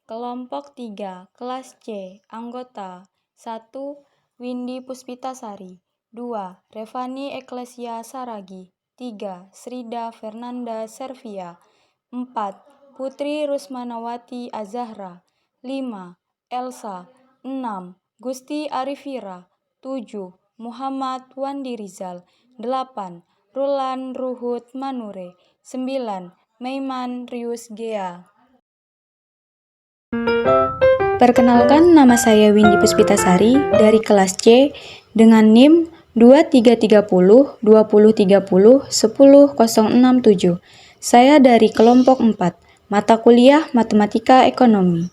Kelompok 3, kelas C, anggota 1. Windy Puspitasari 2. Revani Eklesia Saragi 3. Srida Fernanda Servia 4. Putri Rusmanawati Azahra 5. Elsa 6. Gusti Arifira 7. Muhammad Wandi Rizal 8. Rulan Ruhut Manure 9. Meiman Rius Gea. Perkenalkan, nama saya Windy Puspitasari dari kelas C dengan NIM 2330 2030 10067. Saya dari kelompok 4, mata kuliah Matematika Ekonomi.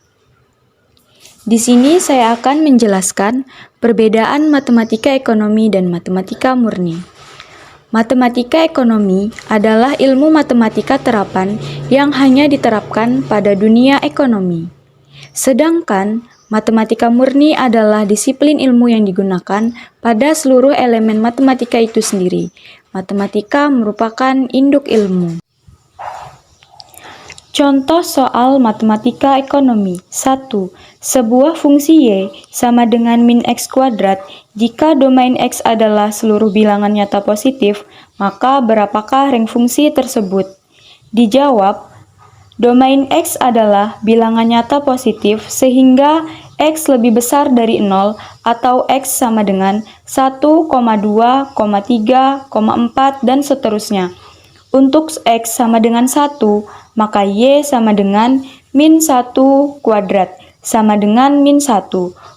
Di sini saya akan menjelaskan perbedaan matematika ekonomi dan matematika murni. Matematika ekonomi adalah ilmu matematika terapan yang hanya diterapkan pada dunia ekonomi. Sedangkan matematika murni adalah disiplin ilmu yang digunakan pada seluruh elemen matematika itu sendiri. Matematika merupakan induk ilmu. Contoh soal matematika ekonomi. 1. Sebuah fungsi y sama dengan min x kuadrat. Jika domain x adalah seluruh bilangan nyata positif, maka berapakah rang fungsi tersebut? Dijawab, domain x adalah bilangan nyata positif sehingga x lebih besar dari 0 atau x sama dengan 1, 2, 3, 4, dan seterusnya. Untuk x sama dengan 1, maka y sama dengan min 1 kuadrat sama dengan min 1.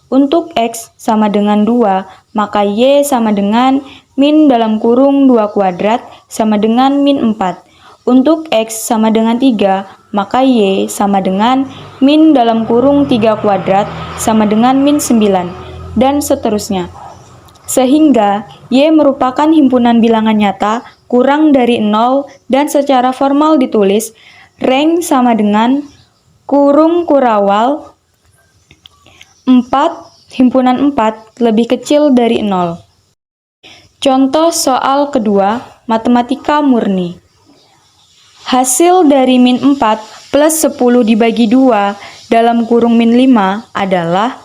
Untuk x sama dengan 2, maka y sama dengan min dalam kurung 2 kuadrat sama dengan min 4. Untuk x sama dengan 3, maka y sama dengan min dalam kurung 3 kuadrat sama dengan min 9, dan seterusnya. Sehingga y merupakan himpunan bilangan nyata kurang dari 0 dan secara formal ditulis rang sama dengan kurung kurawal 4 himpunan 4 lebih kecil dari 0. Contoh soal kedua, matematika murni. Hasil dari min 4 plus 10 dibagi 2 dalam kurung min 5 adalah,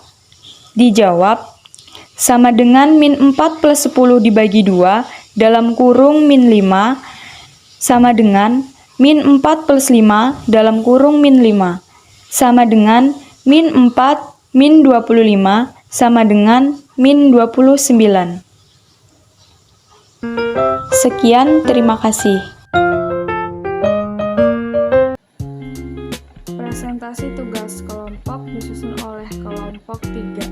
dijawab, sama dengan min 4 plus 10 dibagi 2 dalam kurung min 5 sama dengan min 4 plus 5 dalam kurung min 5 sama dengan min 4 min 25 sama dengan min 29. Sekian, terima kasih. Presentasi tugas kelompok disusun oleh kelompok 3.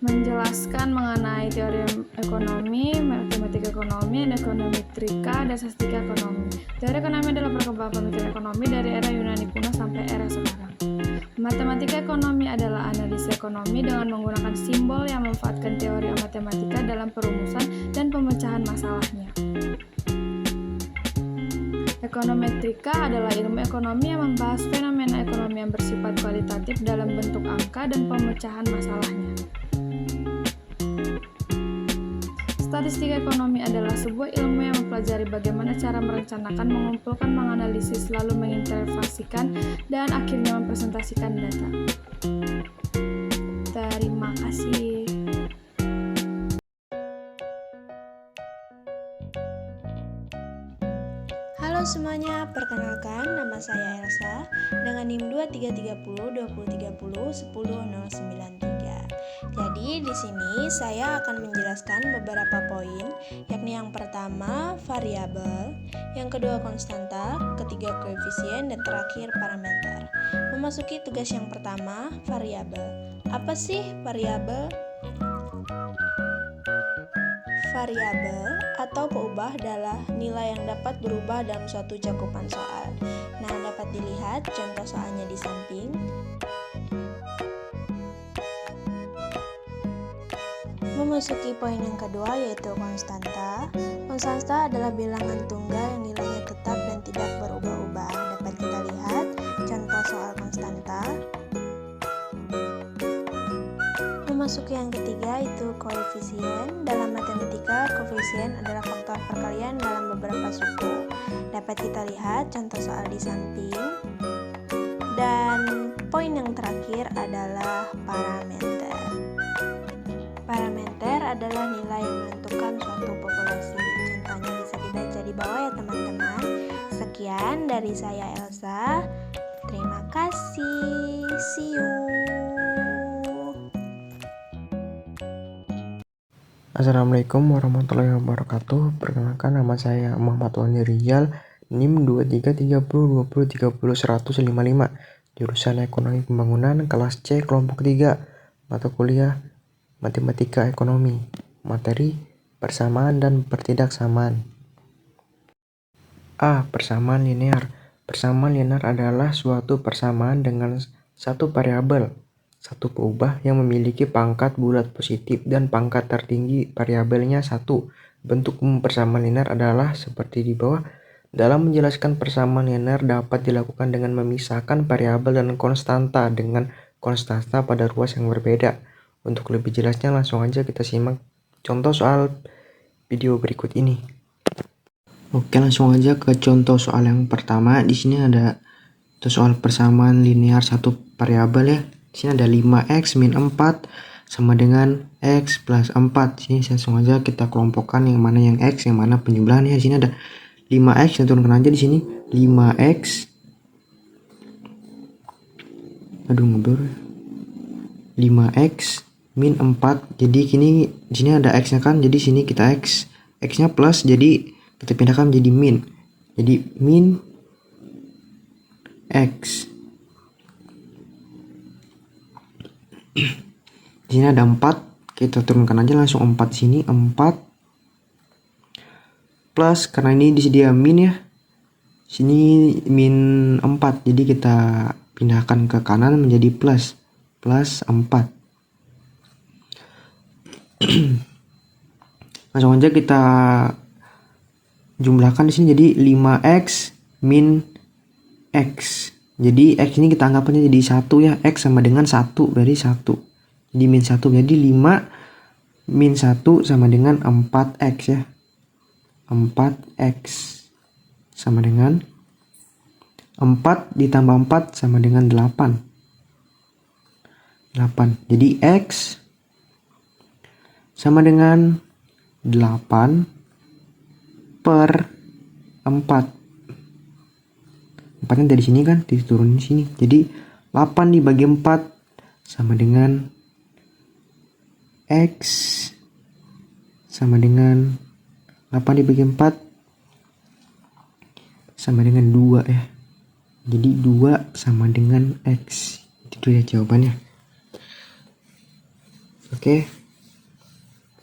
Menjelaskan mengenai teori ekonomi, matematika ekonomi, dan ekonometrika, dan statistika ekonomi. Teori ekonomi adalah perkembangan pemikiran ekonomi dari era Yunani kuno sampai era sekarang. Matematika ekonomi adalah analisa ekonomi dengan menggunakan simbol yang memanfaatkan teori matematika dalam perumusan dan pemecahan masalahnya. Ekonometrika adalah ilmu ekonomi yang membahas fenomena ekonomi yang bersifat kualitatif dalam bentuk angka dan pemecahan masalahnya. Statistika ekonomi adalah sebuah ilmu yang mempelajari bagaimana cara merencanakan, mengumpulkan, menganalisis, lalu menginterpretasikan, dan akhirnya mempresentasikan data. Terima kasih. Halo semuanya, perkenalkan nama saya Elsa dengan NIM 2330 2030 10093. Jadi di sini saya akan menjelaskan beberapa poin, yakni yang pertama variabel, yang kedua konstanta, ketiga koefisien, dan terakhir parameter. Memasuki tugas yang pertama, variabel. Apa sih variabel? Variabel atau peubah adalah nilai yang dapat berubah dalam suatu cakupan soal. Nah, dapat dilihat contoh soalnya di samping. Memasuki poin yang kedua, yaitu konstanta. Konstanta adalah bilangan tunggal yang nilainya tetap dan tidak berubah-ubah. Dapat kita lihat contoh soal konstanta. Memasuki yang ketiga, itu koefisien. Dalam matematika, koefisien adalah faktor perkalian dalam beberapa suku. Dapat kita lihat contoh soal di samping. Dan poin yang terakhir adalah parameter. Parameter adalah nilai yang menentukan suatu populasi. Contohnya bisa kita baca di bawah ya teman-teman. Sekian dari saya Elsa. Terima kasih. See you. Assalamualaikum warahmatullahi wabarakatuh. Perkenalkan, nama saya Muhammad Wani Rijal, NIM 233020301055, jurusan Ekonomi Pembangunan, kelas C, kelompok 3, mata kuliah Matematika Ekonomi, materi persamaan dan pertidaksamaan. A. Persamaan linear. Persamaan linear adalah suatu persamaan dengan satu variabel, satu peubah yang memiliki pangkat bulat positif dan pangkat tertinggi variabelnya 1. Bentuk umum persamaan linear adalah seperti di bawah. Dalam menjelaskan persamaan linear dapat dilakukan dengan memisahkan variabel dan konstanta dengan konstanta pada ruas yang berbeda. Untuk lebih jelasnya langsung aja kita simak contoh soal video berikut ini. Oke, langsung aja ke contoh soal yang pertama. Di sini ada soal persamaan linear satu variabel ya. Di sini ada 5x min 4 sama dengan x plus 4. Sini langsung aja kita kelompokkan yang mana yang x, yang mana penjumlahan ya. Di sini ada 5x, kita turunkan aja di sini 5x. Aduh ngebur. 5x min 4. Jadi di sini ada x-nya kan. Jadi sini kita x-nya plus, jadi kita pindahkan menjadi min. Jadi min x. Di sini ada 4, kita turunkan aja langsung 4 sini, 4 plus, karena ini disediakan min ya. Sini min 4, jadi kita pindahkan ke kanan menjadi plus 4. Langsung aja kita jumlahkan di sini jadi 5x min x. Jadi x ini kita anggapnya jadi 1 ya. X sama dengan 1, berarti 1. Jadi min 1. Jadi 5 min 1 sama dengan 4x ya. 4x sama dengan 4 ditambah 4 sama dengan 8. Jadi x sama dengan 8 per 4. 4-nya dari sini kan, diturunin sini. Jadi 8 dibagi 4 sama dengan x sama dengan 8 dibagi 4 sama dengan 2 ya. Jadi 2 sama dengan x. Itu ya jawabannya. Oke.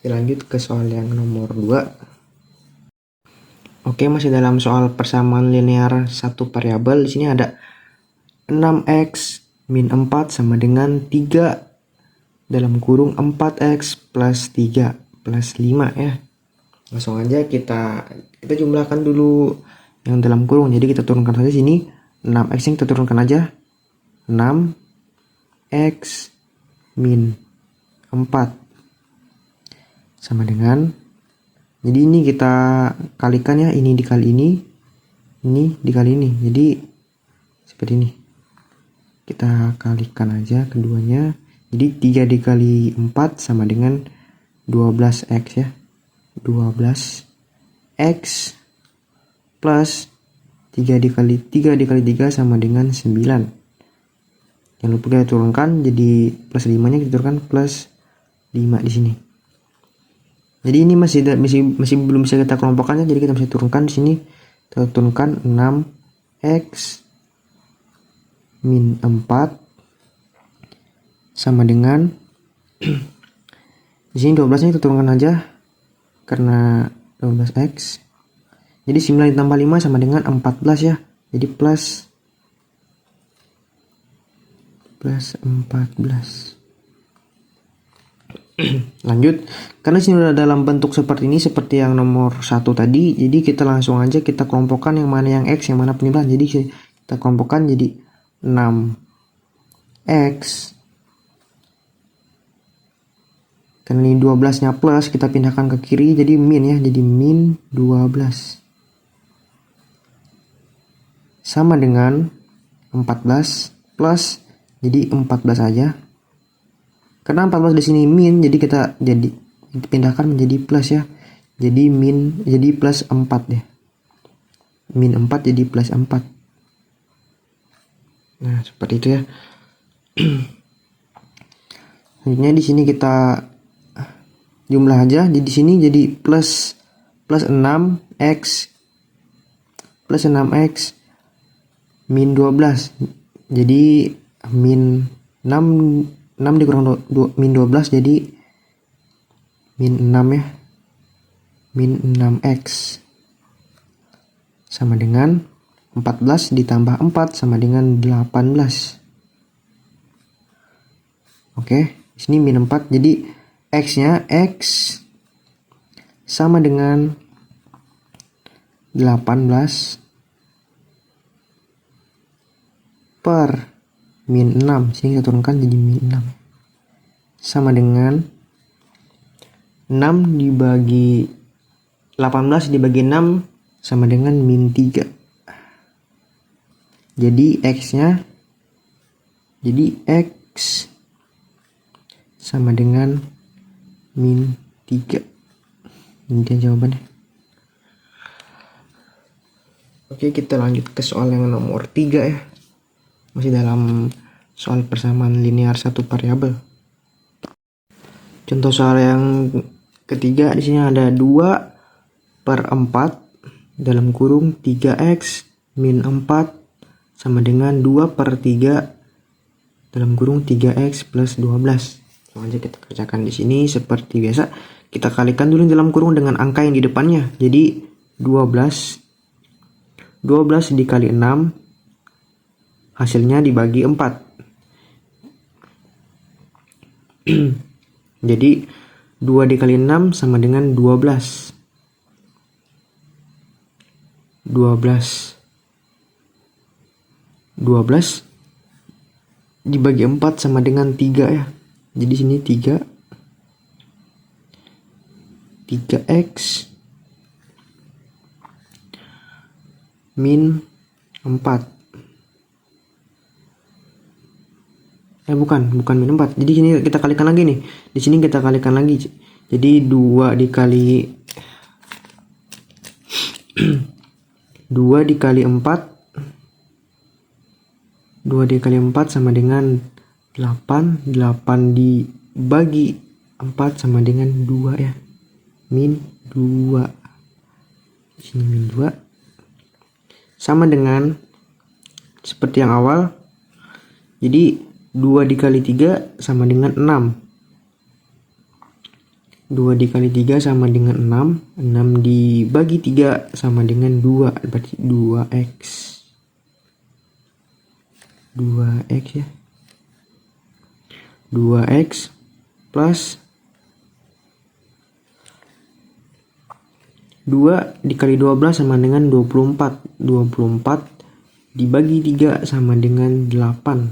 Kita lanjut ke soal yang nomor 2. Oke, masih dalam soal persamaan linear satu variabel. Di sini ada 6x min 4 sama dengan 3 dalam kurung 4x plus 3 plus 5 ya. Langsung aja kita jumlahkan dulu yang dalam kurung. Jadi kita turunkan saja sini 6x yang kita turunkan aja. 6x min 4 sama dengan, jadi ini kita kalikan ya, ini dikali ini dikali ini. Jadi seperti ini. Kita kalikan aja keduanya. Jadi 3 dikali 4 sama dengan 12x ya. 12x plus 3 dikali 3 sama dengan 9. Jangan lupa kita turunkan, jadi plus 5-nya kita turunkan plus 5 di sini. Jadi ini masih belum bisa kita kelompokkannya, jadi kita bisa turunkan di sini. Kita turunkan 6x min 4 sama dengan di sini 12-nya kita turunkan aja karena 12x. Jadi 9 ditambah 5 sama dengan 14 ya. Jadi plus 14. Lanjut, karena sini udah dalam bentuk seperti ini, seperti yang nomor 1 tadi, jadi kita langsung aja kita kelompokkan yang mana yang x, yang mana penjumlahan. Jadi kita kelompokkan jadi 6x, karena ini 12 nya plus, kita pindahkan ke kiri jadi min ya, jadi min 12 sama dengan 14 plus, jadi 14 aja. Karena 14 di sini min, jadi kita pindahkan menjadi plus ya. Jadi plus 4 deh. Min 4 jadi plus 4. Nah, seperti itu ya. Selanjutnya di sini kita jumlah aja. Jadi di sini jadi plus 6x min 12. Jadi min 6 dikurang min 12 jadi min 6 ya. Min 6x sama dengan 14 ditambah 4 sama dengan 18. Oke, di sini min 4 jadi x-nya x sama dengan 18 per min 6. Sini kita turunkan jadi min 6 sama dengan 6 dibagi 18 dibagi 6 sama dengan min 3. Jadi x-nya jadi x sama dengan min 3. Ini dia jawabannya. Oke, kita lanjut ke soal yang nomor 3 ya. Masih dalam soal persamaan linear satu variabel. Contoh soal yang ketiga, di sini ada 2/4 dalam kurung 3x min 4 sama dengan 2/3 dalam kurung 3x plus 12. Langsung aja kita kerjakan di sini seperti biasa. Kita kalikan dulu dalam kurung dengan angka yang di depannya. Jadi 12 dikali 6 hasilnya dibagi 4. Jadi 2 dikali 6 sama dengan 12 dibagi 4 sama dengan 3 ya. Jadi sini 3x min 4. Bukan min 4. Jadi sini kita kalikan lagi nih. Di sini kita kalikan lagi. Jadi 2 dikali 4 sama dengan 8 dibagi 4 sama dengan 2 ya. Min 2. Di sini min 2 sama dengan seperti yang awal. Jadi 2 dikali 3 sama dengan 6. 2 dikali 3 sama dengan 6. 6 dibagi 3 sama dengan 2. Berarti 2x. 2x ya. 2x plus 2 dikali 12 sama dengan 24. 24 dibagi 3 sama dengan 8.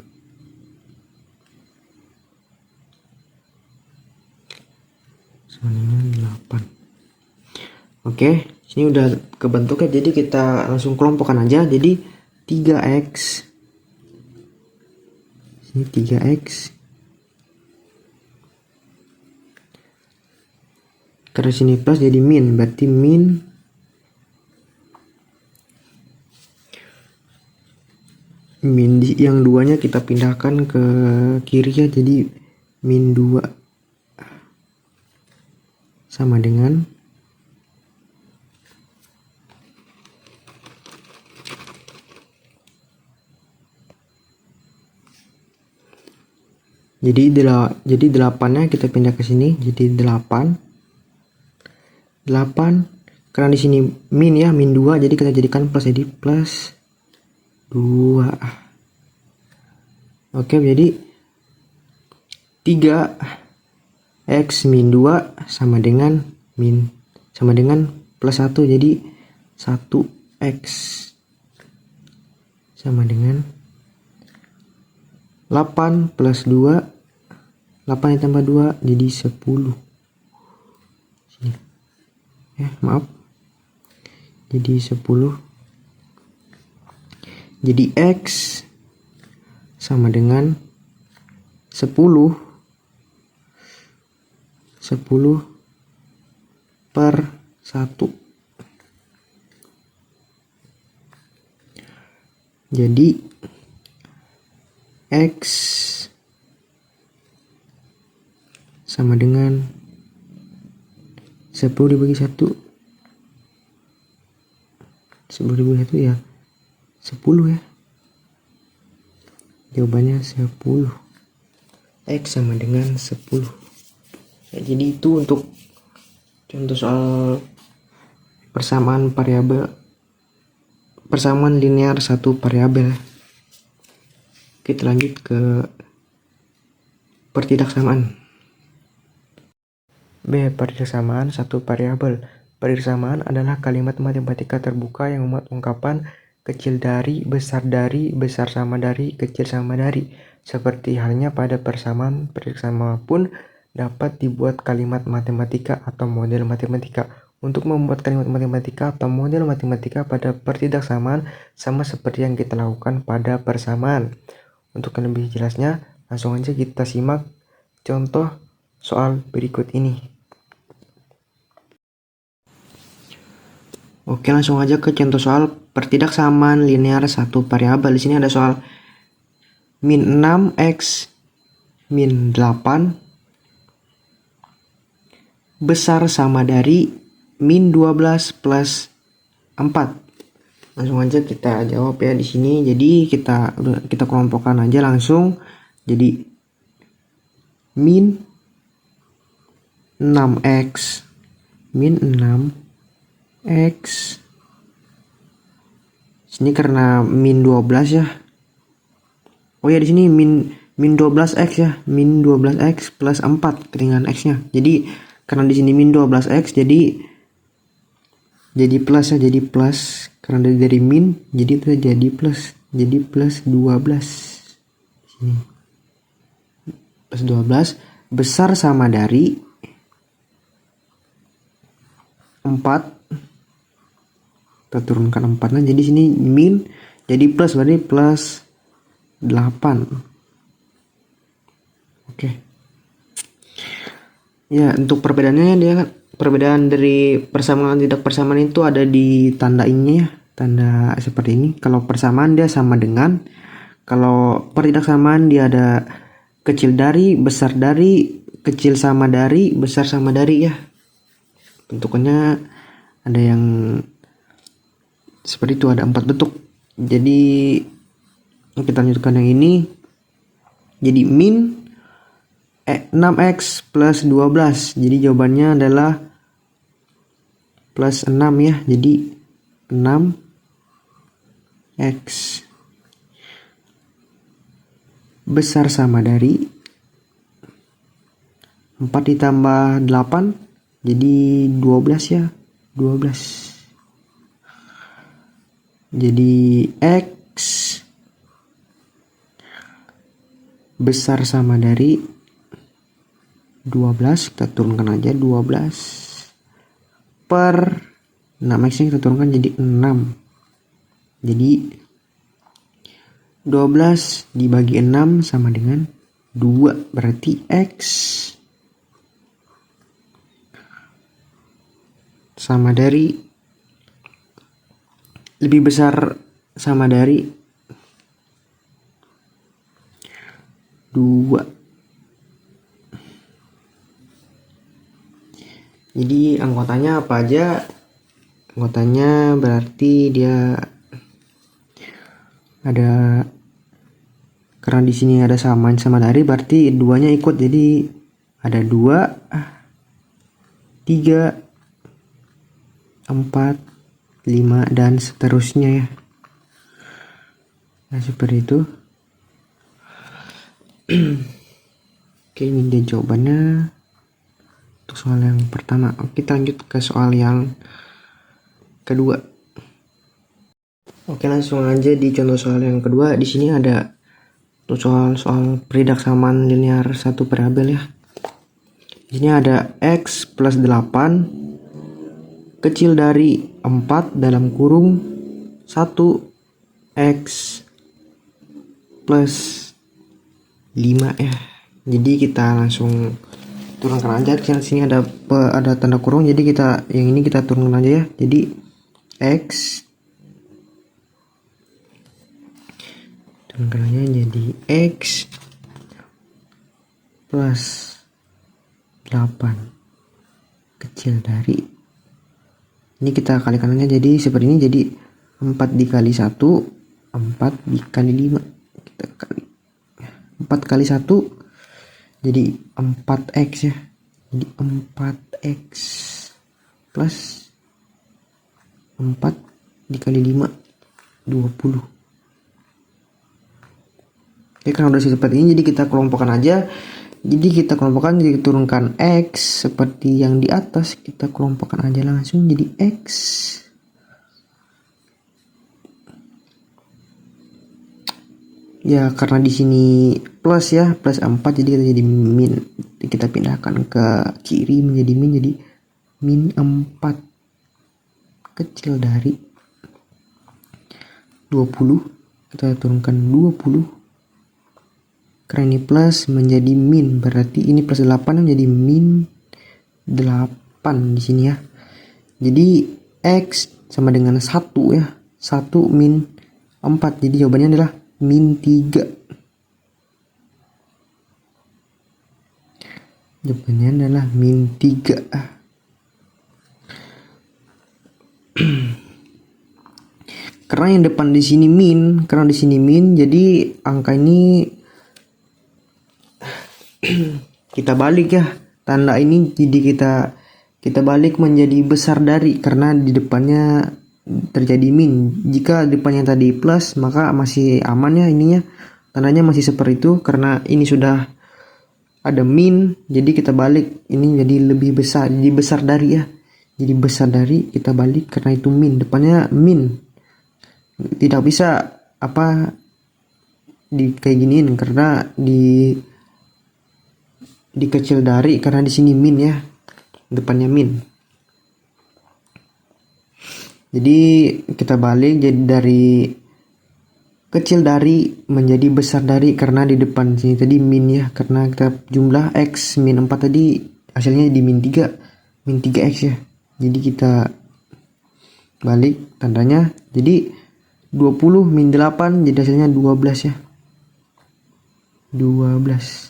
Sama dengan 8. Oke, sini udah kebentuk ya. Jadi kita langsung kelompokkan aja. Jadi 3x. Sini 3x. Karena sini plus jadi min, berarti min yang duanya kita pindahkan ke kiri ya, jadi min 2 sama dengan jadi 8-nya kita pindah ke sini jadi 8 karena di sini min ya, min 2, jadi kita jadikan plus, jadi plus 2. Oke, jadi 3x min 2 sama dengan plus 1, jadi 1x sama dengan 8 plus 2, 8 ditambah 2 jadi 10. Sini. Maaf. Jadi 10. Jadi x sama dengan 10 per 1. Jadi X sama dengan 10 dibagi 1. 10 dibagi 1 ya 10 ya. Jawabannya 10. X sama dengan 10. Ya, jadi itu untuk contoh soal persamaan linear satu variabel. Kita lanjut ke pertidaksamaan. B. Pertidaksamaan satu variabel. Pertidaksamaan adalah kalimat matematika terbuka yang memuat ungkapan kecil dari, besar dari, besar sama dari, kecil sama dari. Seperti halnya pada persamaan, pertidaksamaan pun dapat dibuat kalimat matematika atau model matematika. Untuk membuat kalimat matematika atau model matematika pada pertidaksamaan sama seperti yang kita lakukan pada persamaan. Untuk yang lebih jelasnya, langsung aja kita simak contoh soal berikut ini. Oke, langsung aja ke contoh soal pertidaksamaan linear satu variabel. Di sini ada soal min 6x min 8 besar sama dari min 12 plus 4. Langsung aja kita jawab ya di sini. Jadi kita kelompokkan aja langsung. Jadi min 6x min 6x. Sini karena min 12 ya. Oh ya, di sini min 12x ya. Min 12x plus 4 dengan x-nya. Jadi karena di sini min 12x jadi plus ya, jadi plus. Karena dari min jadi itu jadi plus. Jadi plus 12. Sini. Plus 12 besar sama dari 4. Kita turunkan 4 nah, jadi sini min jadi plus, berarti plus 8. Oke. Ya, untuk perbedaannya dia kan perbedaan dari persamaan tidak persamaan itu ada di tanda ininya ya, tanda seperti ini. Kalau persamaan dia sama dengan, kalau pertidaksamaan dia ada kecil dari, besar dari, kecil sama dari, besar sama dari ya. Bentuknya ada yang seperti itu, ada 4 bentuk. Jadi kita lanjutkan yang ini. Jadi min 6x plus 12. Jadi jawabannya adalah plus 6 ya. Jadi 6x besar sama dari 4 ditambah 8 jadi 12 ya. 12. Jadi X besar sama dari 12, kita turunkan aja 12 per 6x nya kita turunkan jadi 6. Jadi 12 dibagi 6 sama dengan 2, berarti X sama dari lebih besar sama dari 2. Jadi anggotanya apa aja? Anggotanya berarti dia ada, karena di sini ada samaan sama dari, berarti duanya ikut, jadi ada 2, 3, 4, 5 dan seterusnya ya. Nah, seperti itu. Oke, ini dia jawabannya untuk soal yang pertama. Oke, kita lanjut ke soal yang kedua. Oke, langsung aja di contoh soal yang kedua. Di sini ada soal pertidaksamaan linear satu variabel ya. Di sini ada x plus 8 kecil dari 4 dalam kurung 1 x plus 5 ya. Jadi kita langsung turunkan aja. Di sini ada tanda kurung, jadi yang ini kita turunkan aja ya. Jadi X turunkan aja jadi X plus 8 kecil dari, ini kita kalikan aja jadi seperti ini, jadi 4 dikali 1 4 dikali 5, kita kali 4 kali 1 jadi 4x ya, jadi 4x plus 4 dikali 5 20. Oke, karena udah seperti ini, jadi kita kelompokkan aja. Jadi kita kelompokkan, jadi turunkan X seperti yang di atas, kita kelompokkan aja langsung jadi X. Ya, karena di sini plus ya, plus 4, jadi kita jadi min. Kita pindahkan ke kiri menjadi min, jadi min 4 kecil dari 20. Kita turunkan 20. Karena ini plus menjadi min, berarti ini plus 8 menjadi min 8 di sini ya. Jadi X sama dengan 1 ya. 1 min 4. Jadi jawabannya adalah min 3. Jawabannya adalah min 3. Karena yang depan di sini min, jadi angka ini kita balik ya, tanda ini jadi kita balik menjadi besar dari, karena di depannya terjadi min. Jika depannya tadi plus, maka masih aman ya, ininya tandanya masih seperti itu. Karena ini sudah ada min, jadi kita balik, ini jadi lebih besar, jadi besar dari ya, jadi besar dari, kita balik karena itu min, depannya min. Tidak bisa kayak giniin, karena di kecil dari, karena di sini min ya, depannya min. Jadi kita balik, jadi dari kecil dari menjadi besar dari, karena di depan sini tadi min ya, karena kita jumlah X min 4 tadi hasilnya di min 3x ya. Jadi kita balik tandanya, jadi 20 min 8 jadi hasilnya 12 ya, 12.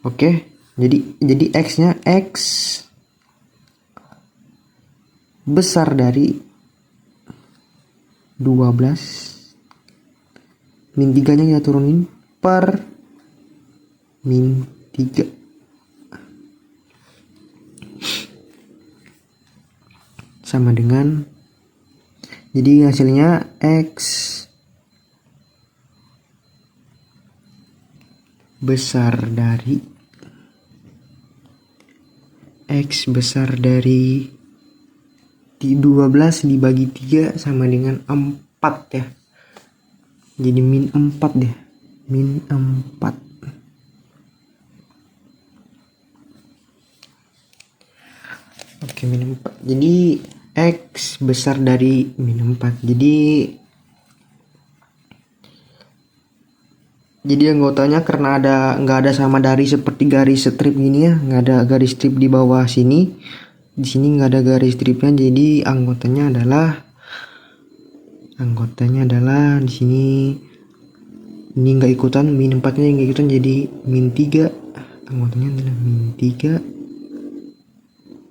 Oke, jadi X-nya X besar dari 12, min 3-nya kita turunin per min 3. Sama dengan, jadi hasilnya X besar dari X besar dari 12 dibagi 3 sama dengan 4 ya. Jadi min 4 deh. Min 4. Oke, min 4. Jadi X besar dari min 4. Jadi anggotanya, karena nggak ada sama dari seperti garis strip gini ya, nggak ada garis strip di bawah sini, di sini nggak ada garis stripnya, jadi anggotanya adalah di sini, ini nggak ikutan, min 4-nya nggak ikutan, jadi min 3. Anggotanya adalah min 3,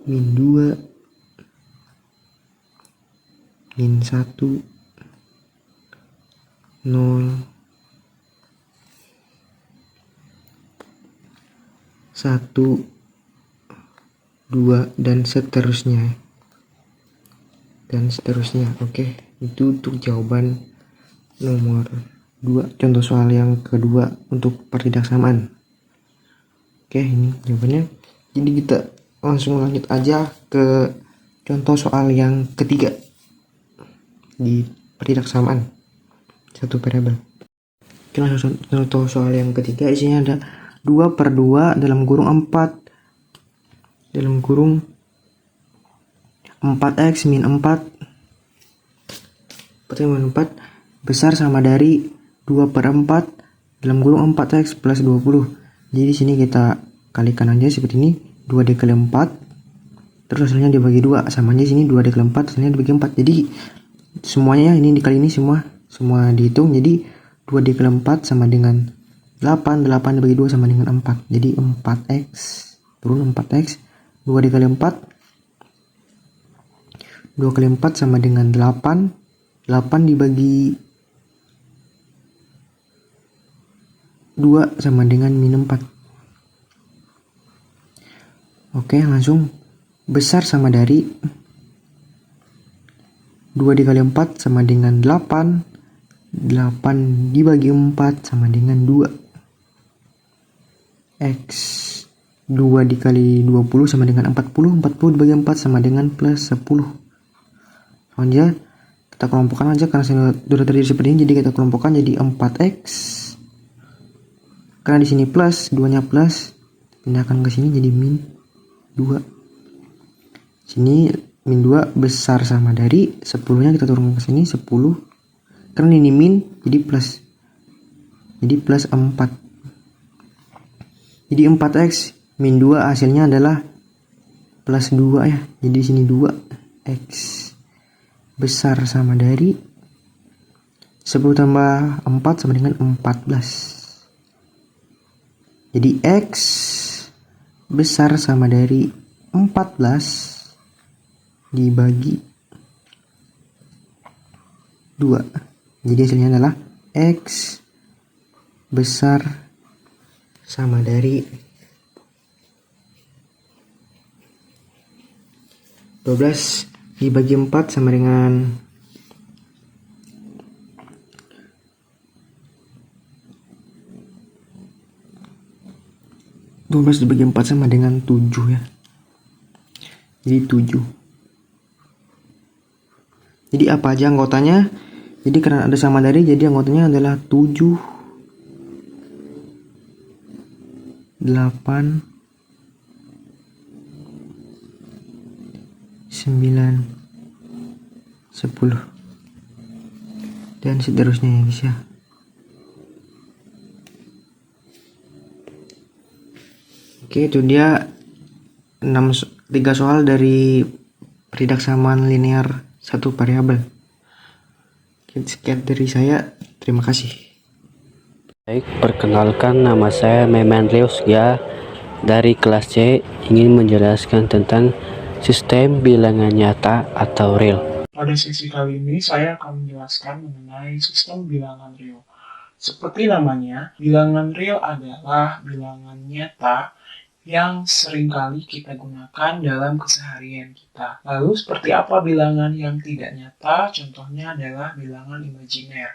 min 2, min 1, 0, 1, 2, dan seterusnya. Oke, itu untuk jawaban nomor 2, contoh soal yang kedua untuk pertidaksamaan. Oke, ini jawabannya. Jadi kita langsung lanjut aja ke contoh soal yang ketiga di pertidaksamaan satu variabel. Oke, langsung contoh soal yang ketiga, isinya ada 2/2 dalam kurung 4 dalam kurung 4x min 4 besar sama dari 2/4 dalam kurung 4x plus 20. Jadi di sini kita kalikan aja seperti ini, 2 dikali 4, terus hasilnya dibagi 2, sama aja sini 2 dikali 4, hasilnya dibagi 4. Jadi semuanya ini dikali ini semua dihitung, jadi 2 dikali 4 sama dengan 8 dibagi 2 sama dengan 4. Jadi 4x turun 4x, 2 dikali 4, 2 kali 4 sama dengan 8 dibagi 2 sama dengan min 4. Oke, langsung besar sama dari 2 dikali 4 sama dengan 8 dibagi 4 sama dengan 2. X 2 dikali 20 sama dengan 40 dibagi 4 sama dengan plus 10. Aja kita kelompokkan aja karena sudah terjadi seperti ini, jadi kita kelompokkan jadi 4x. Karena di sini plus, 2-nya plus, pindahkan ke sini jadi min 2. Sini min 2 besar sama dari 10-nya kita turunkan ke sini 10. Karena ini min jadi plus. Jadi plus 4. Jadi 4x min 2 hasilnya adalah plus 2 ya. Jadi di sini 2x besar sama dari 10 tambah 4 sama dengan 14. Jadi X besar sama dari 14 dibagi 2. Jadi hasilnya adalah X besar sama dari 12 dibagi 4 sama dengan 12 dibagi 4 sama dengan 7 ya. Jadi 7. Jadi apa aja anggotanya? Jadi karena ada sama dari, jadi anggotanya adalah 7, 8, 9, 10 dan seterusnya ya guys ya. Oke, itu dia 3 soal dari peridaksamaan linear satu variabel. Sekian dari saya, terima kasih. Baik, perkenalkan nama saya Memen Reus ya, dari kelas C, ingin menjelaskan tentang sistem bilangan nyata atau real. Pada sesi kali ini saya akan menjelaskan mengenai sistem bilangan real. Seperti namanya, bilangan real adalah bilangan nyata yang seringkali kita gunakan dalam keseharian kita. Lalu seperti apa bilangan yang tidak nyata? Contohnya adalah bilangan imajiner.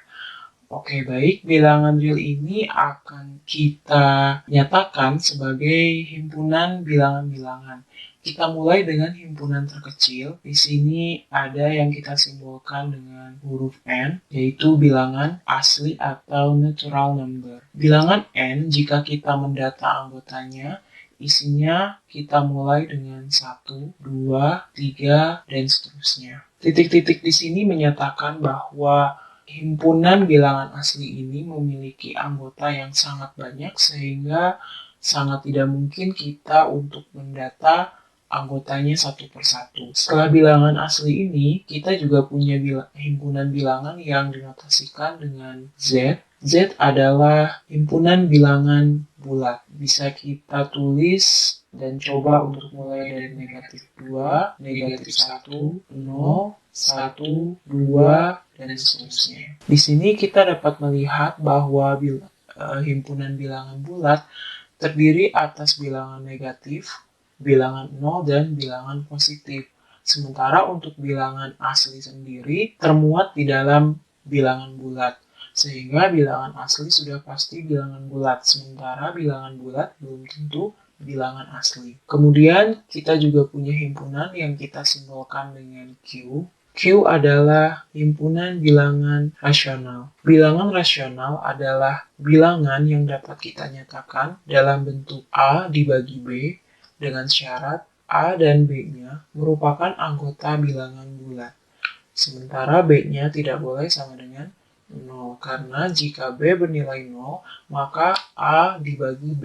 Oke, baik. Bilangan real ini akan kita nyatakan sebagai himpunan bilangan-bilangan. Kita mulai dengan himpunan terkecil. Di sini ada yang kita simbolkan dengan huruf N, yaitu bilangan asli atau natural number. Bilangan N, jika kita mendata anggotanya, isinya kita mulai dengan 1, 2, 3, dan seterusnya. Titik-titik di sini menyatakan bahwa himpunan bilangan asli ini memiliki anggota yang sangat banyak sehingga sangat tidak mungkin kita untuk mendata anggotanya satu persatu. Setelah bilangan asli ini, kita juga punya himpunan bilangan yang dinotasikan dengan Z. Z adalah himpunan bilangan bulat. Bisa kita tulis dan coba untuk mulai dari negatif 2, negatif 1, 0, 1, 2, dan seterusnya. Di sini kita dapat melihat bahwa himpunan bilangan bulat terdiri atas bilangan negatif, bilangan 0, dan bilangan positif. Sementara untuk bilangan asli sendiri termuat di dalam bilangan bulat. Sehingga bilangan asli sudah pasti bilangan bulat. Sementara bilangan bulat belum tentu bilangan asli. Kemudian kita juga punya himpunan yang kita simbolkan dengan Q. Q adalah himpunan bilangan rasional. Bilangan rasional adalah bilangan yang dapat kita nyatakan dalam bentuk A dibagi B dengan syarat A dan B-nya merupakan anggota bilangan bulat. Sementara B-nya tidak boleh sama dengan 0. Karena jika B bernilai 0, maka A dibagi B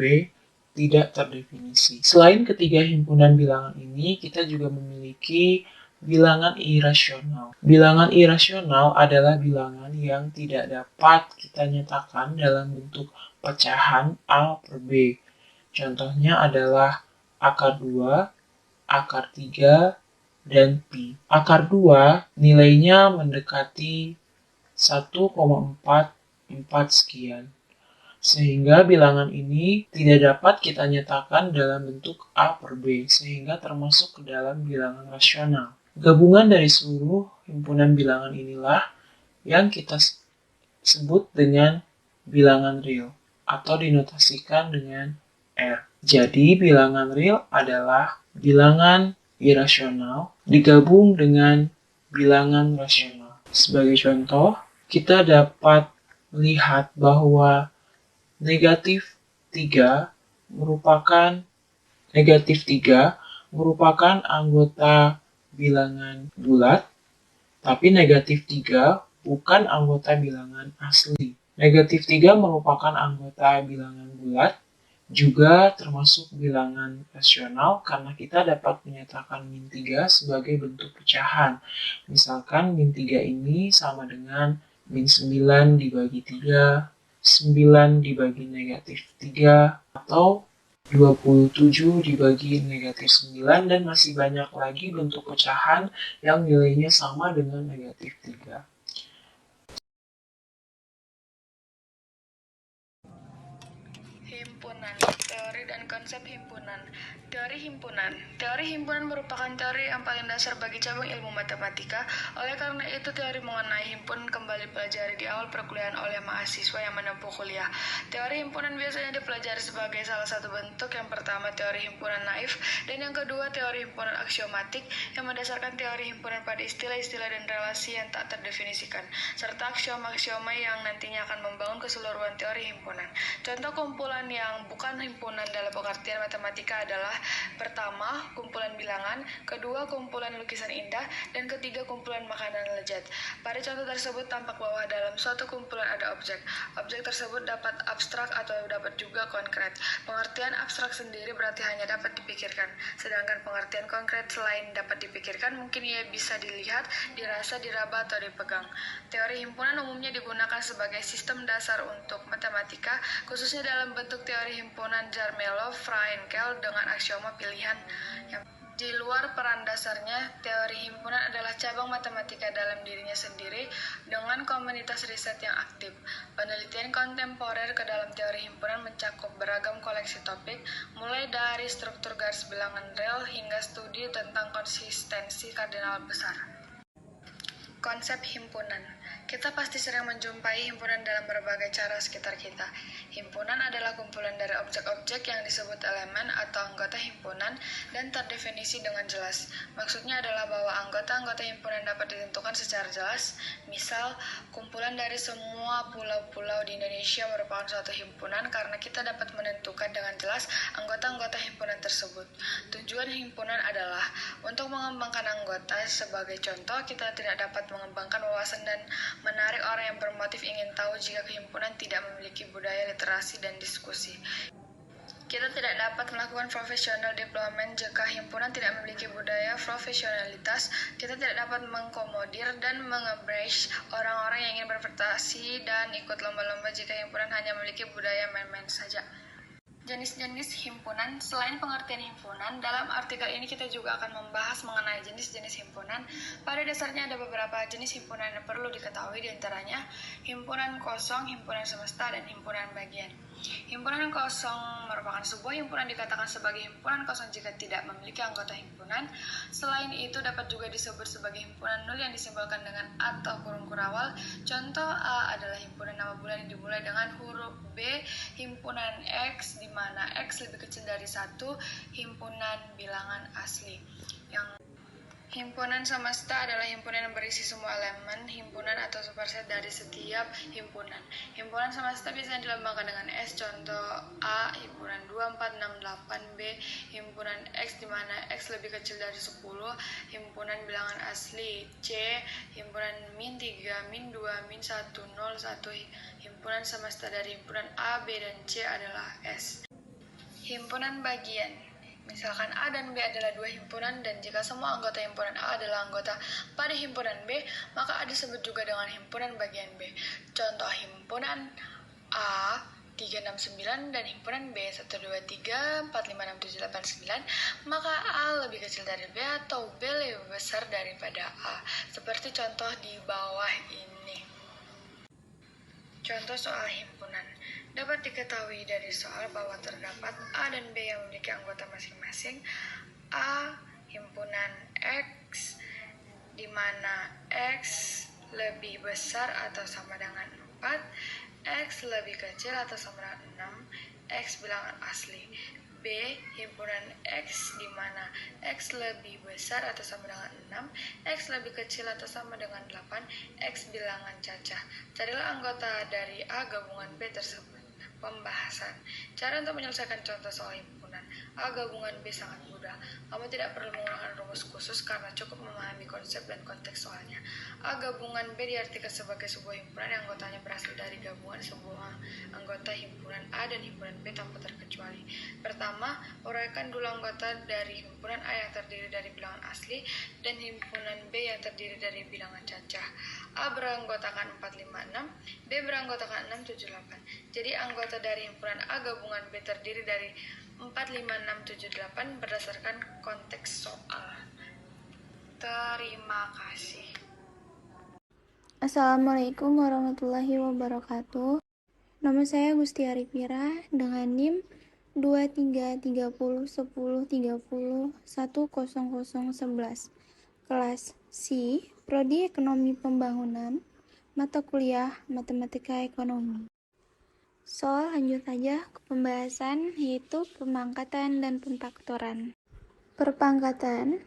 tidak terdefinisi. Selain ketiga himpunan bilangan ini, kita juga memiliki bilangan irasional. Bilangan irasional adalah bilangan yang tidak dapat kita nyatakan dalam bentuk pecahan A per B. Contohnya adalah akar 2, akar 3, dan pi. Akar 2 nilainya mendekati 1,44 sekian. Sehingga bilangan ini tidak dapat kita nyatakan dalam bentuk A per B, sehingga termasuk ke dalam bilangan rasional. Gabungan dari seluruh himpunan bilangan inilah yang kita sebut dengan bilangan real, atau dinotasikan dengan R. Jadi, bilangan real adalah bilangan irasional digabung dengan bilangan rasional. Sebagai contoh, kita dapat melihat bahwa negatif 3 merupakan anggota bilangan bulat, tapi negatif 3 bukan anggota bilangan asli. Negatif 3 merupakan anggota bilangan bulat, juga termasuk bilangan rasional karena kita dapat menyatakan min 3 sebagai bentuk pecahan. Misalkan min 3 ini sama dengan min 9 dibagi 3, 9 dibagi negatif 3, atau 27 dibagi negatif 9, dan masih banyak lagi bentuk pecahan yang nilainya sama dengan negatif 3. Himpunan, teori dan konsep himpunan. Teori himpunan merupakan teori yang paling dasar bagi cabang ilmu matematika. Oleh karena itu, teori mengenai himpunan kembali pelajari di awal perkuliahan oleh mahasiswa yang menempuh kuliah. Teori himpunan biasanya dipelajari sebagai salah satu bentuk. Yang pertama, teori himpunan naif, dan yang kedua, teori himpunan aksiomatik yang mendasarkan teori himpunan pada istilah-istilah dan relasi yang tak terdefinisikan, serta aksioma-aksioma yang nantinya akan membangun keseluruhan teori himpunan. Contoh kumpulan yang bukan himpunan dalam pengertian matematika adalah: pertama, kumpulan bilangan; kedua, kumpulan lukisan indah; dan ketiga, kumpulan makanan lezat. Pada contoh tersebut tampak bahwa dalam suatu kumpulan ada objek. Objek tersebut dapat abstrak atau dapat juga konkret. Pengertian abstrak sendiri berarti hanya dapat dipikirkan, sedangkan pengertian konkret selain dapat dipikirkan mungkin ia bisa dilihat, dirasa, diraba, atau dipegang. Teori himpunan umumnya digunakan sebagai sistem dasar untuk matematika, khususnya dalam bentuk teori himpunan Zermelo-Fraenkel dengan aksioma pilihan. Di luar peran dasarnya, teori himpunan adalah cabang matematika dalam dirinya sendiri dengan komunitas riset yang aktif. Penelitian kontemporer ke dalam teori himpunan mencakup beragam koleksi topik, mulai dari struktur garis bilangan real hingga studi tentang konsistensi kardinal besar. Konsep himpunan. Kita pasti sering menjumpai himpunan dalam berbagai cara sekitar kita. Himpunan adalah kumpulan dari objek-objek yang disebut elemen atau anggota himpunan dan terdefinisi dengan jelas. Maksudnya adalah bahwa anggota-anggota himpunan dapat ditentukan secara jelas. Misal, kumpulan dari semua pulau-pulau di Indonesia merupakan suatu himpunan karena kita dapat menentukan dengan jelas anggota-anggota himpunan tersebut. Tujuan himpunan adalah untuk mengembangkan anggota. Sebagai contoh, kita tidak dapat mengembangkan wawasan dan menarik orang yang bermotif ingin tahu jika kehimpunan tidak memiliki budaya literasi dan diskusi. Kita tidak dapat melakukan professional development jika himpunan tidak memiliki budaya profesionalitas. Kita tidak dapat mengkomodir dan mengembrace orang-orang yang ingin berprestasi dan ikut lomba-lomba jika himpunan hanya memiliki budaya main-main saja. Jenis-jenis himpunan. Selain pengertian himpunan, dalam artikel ini kita juga akan membahas mengenai jenis-jenis himpunan. Pada dasarnya ada beberapa jenis himpunan yang perlu diketahui, diantaranya himpunan kosong, himpunan semesta, dan himpunan bagian. Himpunan kosong merupakan sebuah himpunan dikatakan sebagai himpunan kosong jika tidak memiliki anggota himpunan. Selain itu dapat juga disebut sebagai himpunan nul yang disimbolkan dengan atau kurung kurawal. Contoh A adalah himpunan nama bulan yang dimulai dengan huruf B, himpunan X di mana X lebih kecil dari 1, himpunan bilangan asli. Yang Himpunan samasta adalah himpunan yang berisi semua elemen himpunan atau superset dari setiap himpunan. Himpunan samasta biasanya dilambangkan dengan S, contoh A, himpunan 2468, B, himpunan X di mana X lebih kecil dari 10, himpunan bilangan asli, C, himpunan min 3, min 2, min 1, 0, 1, himpunan samasta dari himpunan A, B, dan C adalah S. Himpunan bagian. Misalkan A dan B adalah dua himpunan dan jika semua anggota himpunan A adalah anggota pada himpunan B, maka A disebut juga dengan himpunan bagian B. Contoh himpunan A 369 dan himpunan B 123 456 789, maka A lebih kecil dari B atau B lebih besar daripada A. Seperti contoh di bawah ini. Contoh soal himpunan. Dapat diketahui dari soal bahwa terdapat A dan B yang memiliki anggota masing-masing. A himpunan X di mana X lebih besar atau sama dengan 4, X lebih kecil atau sama dengan 6, X bilangan asli. B himpunan X di mana X lebih besar atau sama dengan 6, X lebih kecil atau sama dengan 8, X bilangan cacah. Carilah anggota dari A gabungan B tersebut. Pembahasan. Cara untuk menyelesaikan contoh soal himpunan A gabungan B sangat mudah. Kamu tidak perlu menggunakan rumus khusus karena cukup memahami konsep dan konteks soalnya. A gabungan B diartikan sebagai sebuah himpunan yang anggotanya berasal dari gabungan sebuah anggota himpunan A dan himpunan B tanpa terkecuali. Pertama, uraikan dulu anggota dari himpunan A yang terdiri dari bilangan asli dan himpunan B yang terdiri dari bilangan cacah. A beranggotakan 456, B beranggotakan 678. Jadi anggota dari himpunan A gabungan B terdiri dari 45678 berdasarkan konteks soal. Terima kasih. Assalamualaikum warahmatullahi wabarakatuh. Nama saya Gusti Arifira dengan NIM 233010301011. Kelas C, Prodi Ekonomi Pembangunan, mata kuliah Matematika Ekonomi. Soal lanjut aja ke pembahasan yaitu pemangkatan dan pemfaktoran. Perpangkatan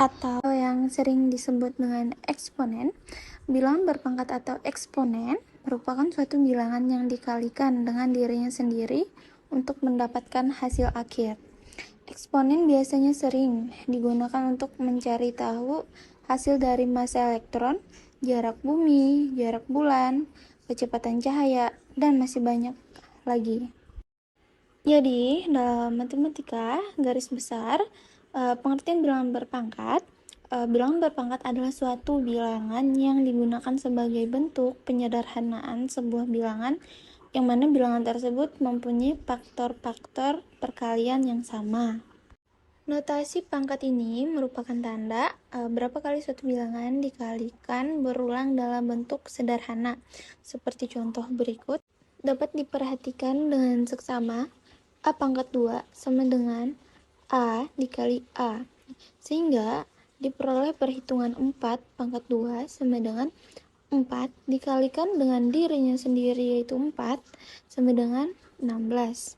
atau yang sering disebut dengan eksponen, bilangan berpangkat atau eksponen merupakan suatu bilangan yang dikalikan dengan dirinya sendiri untuk mendapatkan hasil akhir. Eksponen biasanya sering digunakan untuk mencari tahu hasil dari massa elektron, jarak bumi, jarak bulan, kecepatan cahaya, dan masih banyak lagi. Jadi, dalam matematika, garis besar, pengertian bilangan berpangkat, bilangan berpangkat adalah suatu bilangan yang digunakan sebagai bentuk penyederhanaan sebuah bilangan yang mana bilangan tersebut mempunyai faktor-faktor perkalian yang sama. Notasi pangkat ini merupakan tanda berapa kali suatu bilangan dikalikan berulang dalam bentuk sederhana. Seperti contoh berikut, dapat diperhatikan dengan seksama A pangkat 2 sama dengan A dikali A, sehingga diperoleh perhitungan 4 pangkat 2 sama dengan 4 dikalikan dengan dirinya sendiri yaitu 4 sama dengan 16.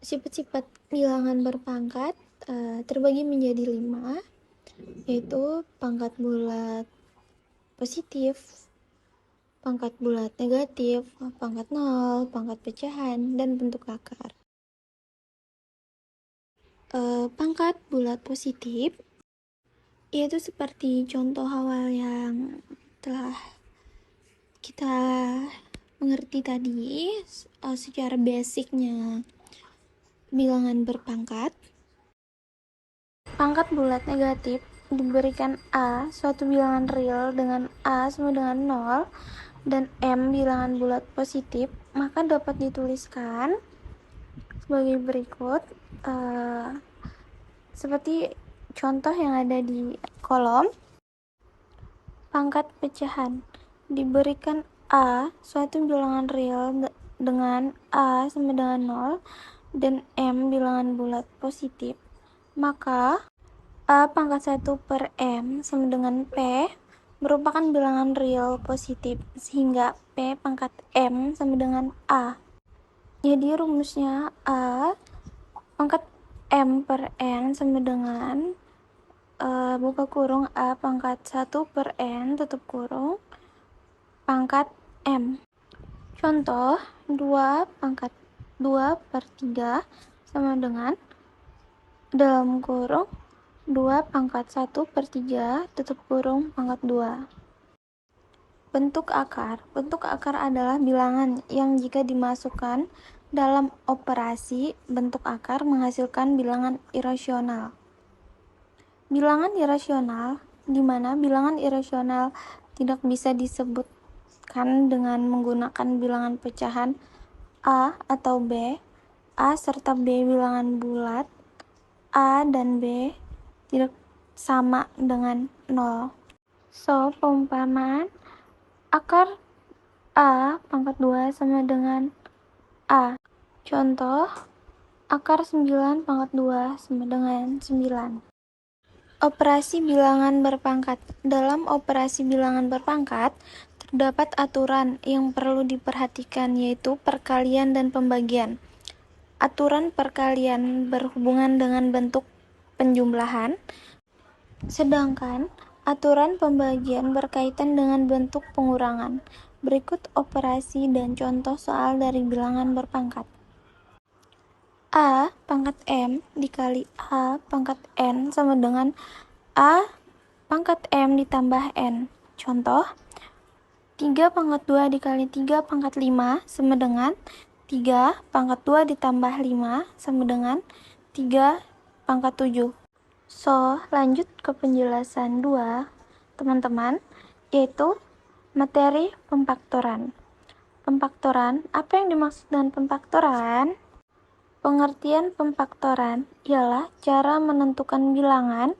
Sifat-sifat bilangan berpangkat terbagi menjadi 5, yaitu pangkat bulat positif, pangkat bulat negatif, pangkat nol, pangkat pecahan, dan bentuk akar. Pangkat bulat positif yaitu seperti contoh awal yang telah kita mengerti tadi secara basicnya bilangan berpangkat. Pangkat bulat negatif diberikan A, suatu bilangan real dengan A sama dengan 0, dan M bilangan bulat positif, maka dapat dituliskan sebagai berikut, seperti contoh yang ada di kolom. Pangkat pecahan diberikan A, suatu bilangan real dengan A sama dengan 0, dan M bilangan bulat positif, maka A pangkat 1 per M sama dengan P merupakan bilangan real positif, sehingga P pangkat M sama dengan A. Jadi rumusnya A pangkat M per N sama dengan buka kurung A pangkat 1 per N tutup kurung pangkat M. Contoh 2 pangkat 2 per 3 sama dengan dalam kurung 2 pangkat 1 per 3 tutup kurung pangkat 2. Bentuk akar. Bentuk akar adalah bilangan yang jika dimasukkan dalam operasi bentuk akar menghasilkan bilangan irasional. Bilangan irasional, di mana bilangan irasional tidak bisa disebutkan dengan menggunakan bilangan pecahan A atau B, A serta B bilangan bulat, A dan B tidak sama dengan 0. So, perumpamaan akar A pangkat 2 sama dengan A. Contoh, akar 9 pangkat 2 sama dengan 9. Operasi bilangan berpangkat. Dalam operasi bilangan berpangkat, terdapat aturan yang perlu diperhatikan, yaitu perkalian dan pembagian. Aturan perkalian berhubungan dengan bentuk penjumlahan, sedangkan aturan pembagian berkaitan dengan bentuk pengurangan. Berikut operasi dan contoh soal dari bilangan berpangkat. A pangkat M dikali A pangkat N sama dengan A pangkat M ditambah N. Contoh, 3 pangkat 2 dikali 3 pangkat 5 sama dengan 3 pangkat 2 ditambah 5 sama dengan 3 pangkat 7. So, lanjut ke penjelasan 2, teman-teman, yaitu materi pemfaktoran. Pemfaktoran, apa yang dimaksud dengan pemfaktoran? Pengertian pemfaktoran ialah cara menentukan bilangan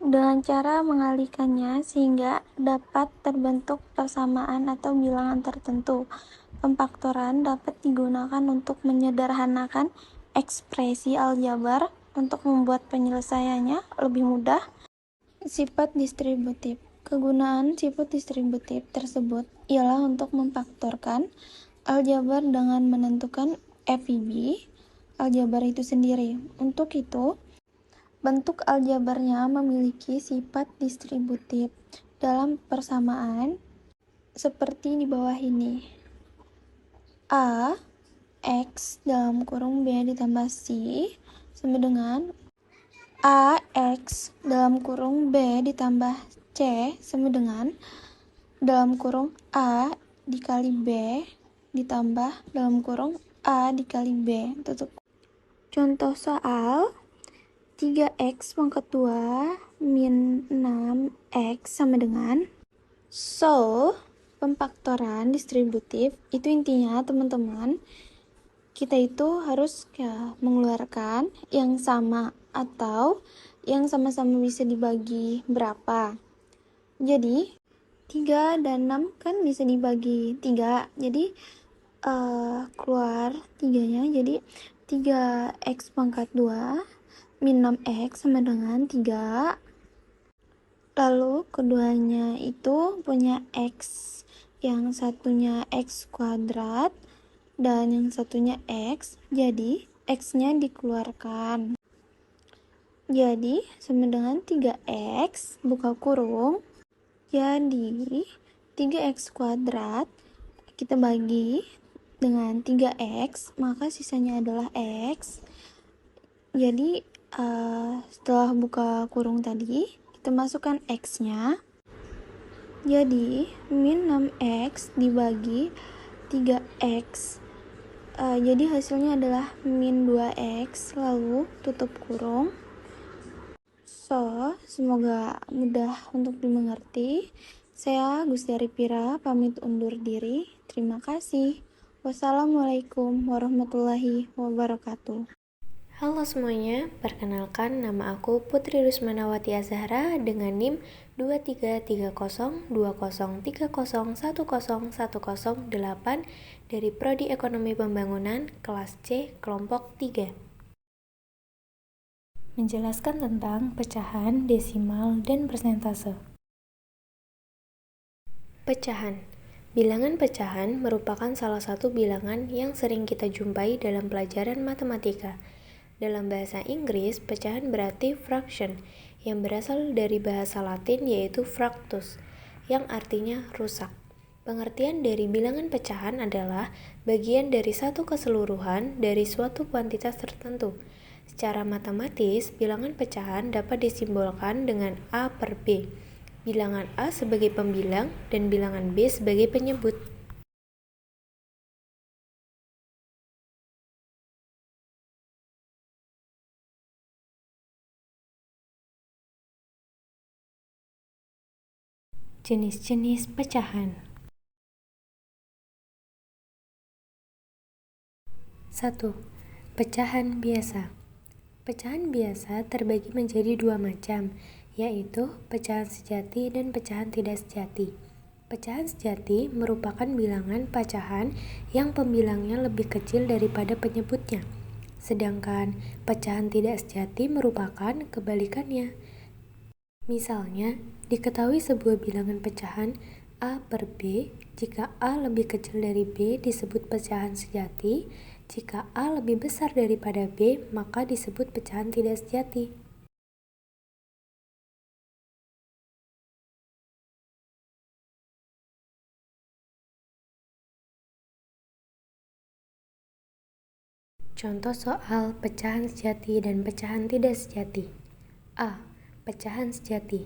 dengan cara mengalihkannya sehingga dapat terbentuk persamaan atau bilangan tertentu. Pemfaktoran dapat digunakan untuk menyederhanakan ekspresi aljabar untuk membuat penyelesaiannya lebih mudah. Sifat distributif. Kegunaan sifat distributif tersebut ialah untuk memfaktorkan aljabar dengan menentukan FIB aljabar itu sendiri. Untuk itu, bentuk aljabarnya memiliki sifat distributif dalam persamaan seperti di bawah ini. A X dalam kurung B ditambah C sama dengan A X dalam kurung B ditambah C sama dengan dalam kurung A dikali B ditambah dalam kurung A dikali B tutup. Contoh soal 3x pangkat 2 min 6x sama dengan. So, pemfaktoran distributif itu intinya teman-teman, kita itu harus mengeluarkan yang sama atau yang sama-sama bisa dibagi berapa. Jadi 3 dan 6 kan bisa dibagi 3, jadi keluar 3-nya, jadi 3x pangkat 2 min 6x sama dengan 3. Lalu keduanya itu punya x, yang satunya x kuadrat dan yang satunya x, jadi x-nya dikeluarkan. Jadi sama dengan 3x buka kurung, jadi 3x kuadrat kita bagi dengan 3x, maka sisanya adalah x. Jadi setelah buka kurung tadi, kita masukkan x-nya. Jadi min 6x dibagi 3x. Jadi hasilnya adalah min 2x, lalu tutup kurung. So, semoga mudah untuk dimengerti. Saya Gustiari Pira pamit undur diri. Terima kasih. Wassalamualaikum warahmatullahi wabarakatuh. Halo semuanya, perkenalkan nama aku Putri Rusmanawati Azhara dengan NIM 23302030101008 dari Prodi Ekonomi Pembangunan kelas C kelompok 3. Menjelaskan tentang pecahan, desimal, dan persentase. Pecahan. Bilangan pecahan merupakan salah satu bilangan yang sering kita jumpai dalam pelajaran matematika. Dalam bahasa Inggris, pecahan berarti fraction, yang berasal dari bahasa Latin yaitu fructus, yang artinya rusak. Pengertian dari bilangan pecahan adalah bagian dari satu keseluruhan dari suatu kuantitas tertentu. Secara matematis, bilangan pecahan dapat disimbolkan dengan A per B. Bilangan A sebagai pembilang dan bilangan B sebagai penyebut. Jenis-jenis pecahan. 1. Pecahan biasa. Pecahan biasa terbagi menjadi dua macam, yaitu pecahan sejati dan pecahan tidak sejati. Pecahan sejati merupakan bilangan pecahan yang pembilangnya lebih kecil daripada penyebutnya. Sedangkan pecahan tidak sejati merupakan kebalikannya. Misalnya, diketahui sebuah bilangan pecahan A per B, jika A lebih kecil dari B disebut pecahan sejati, jika A lebih besar daripada B maka disebut pecahan tidak sejati. Contoh soal pecahan sejati dan pecahan tidak sejati. A. Pecahan sejati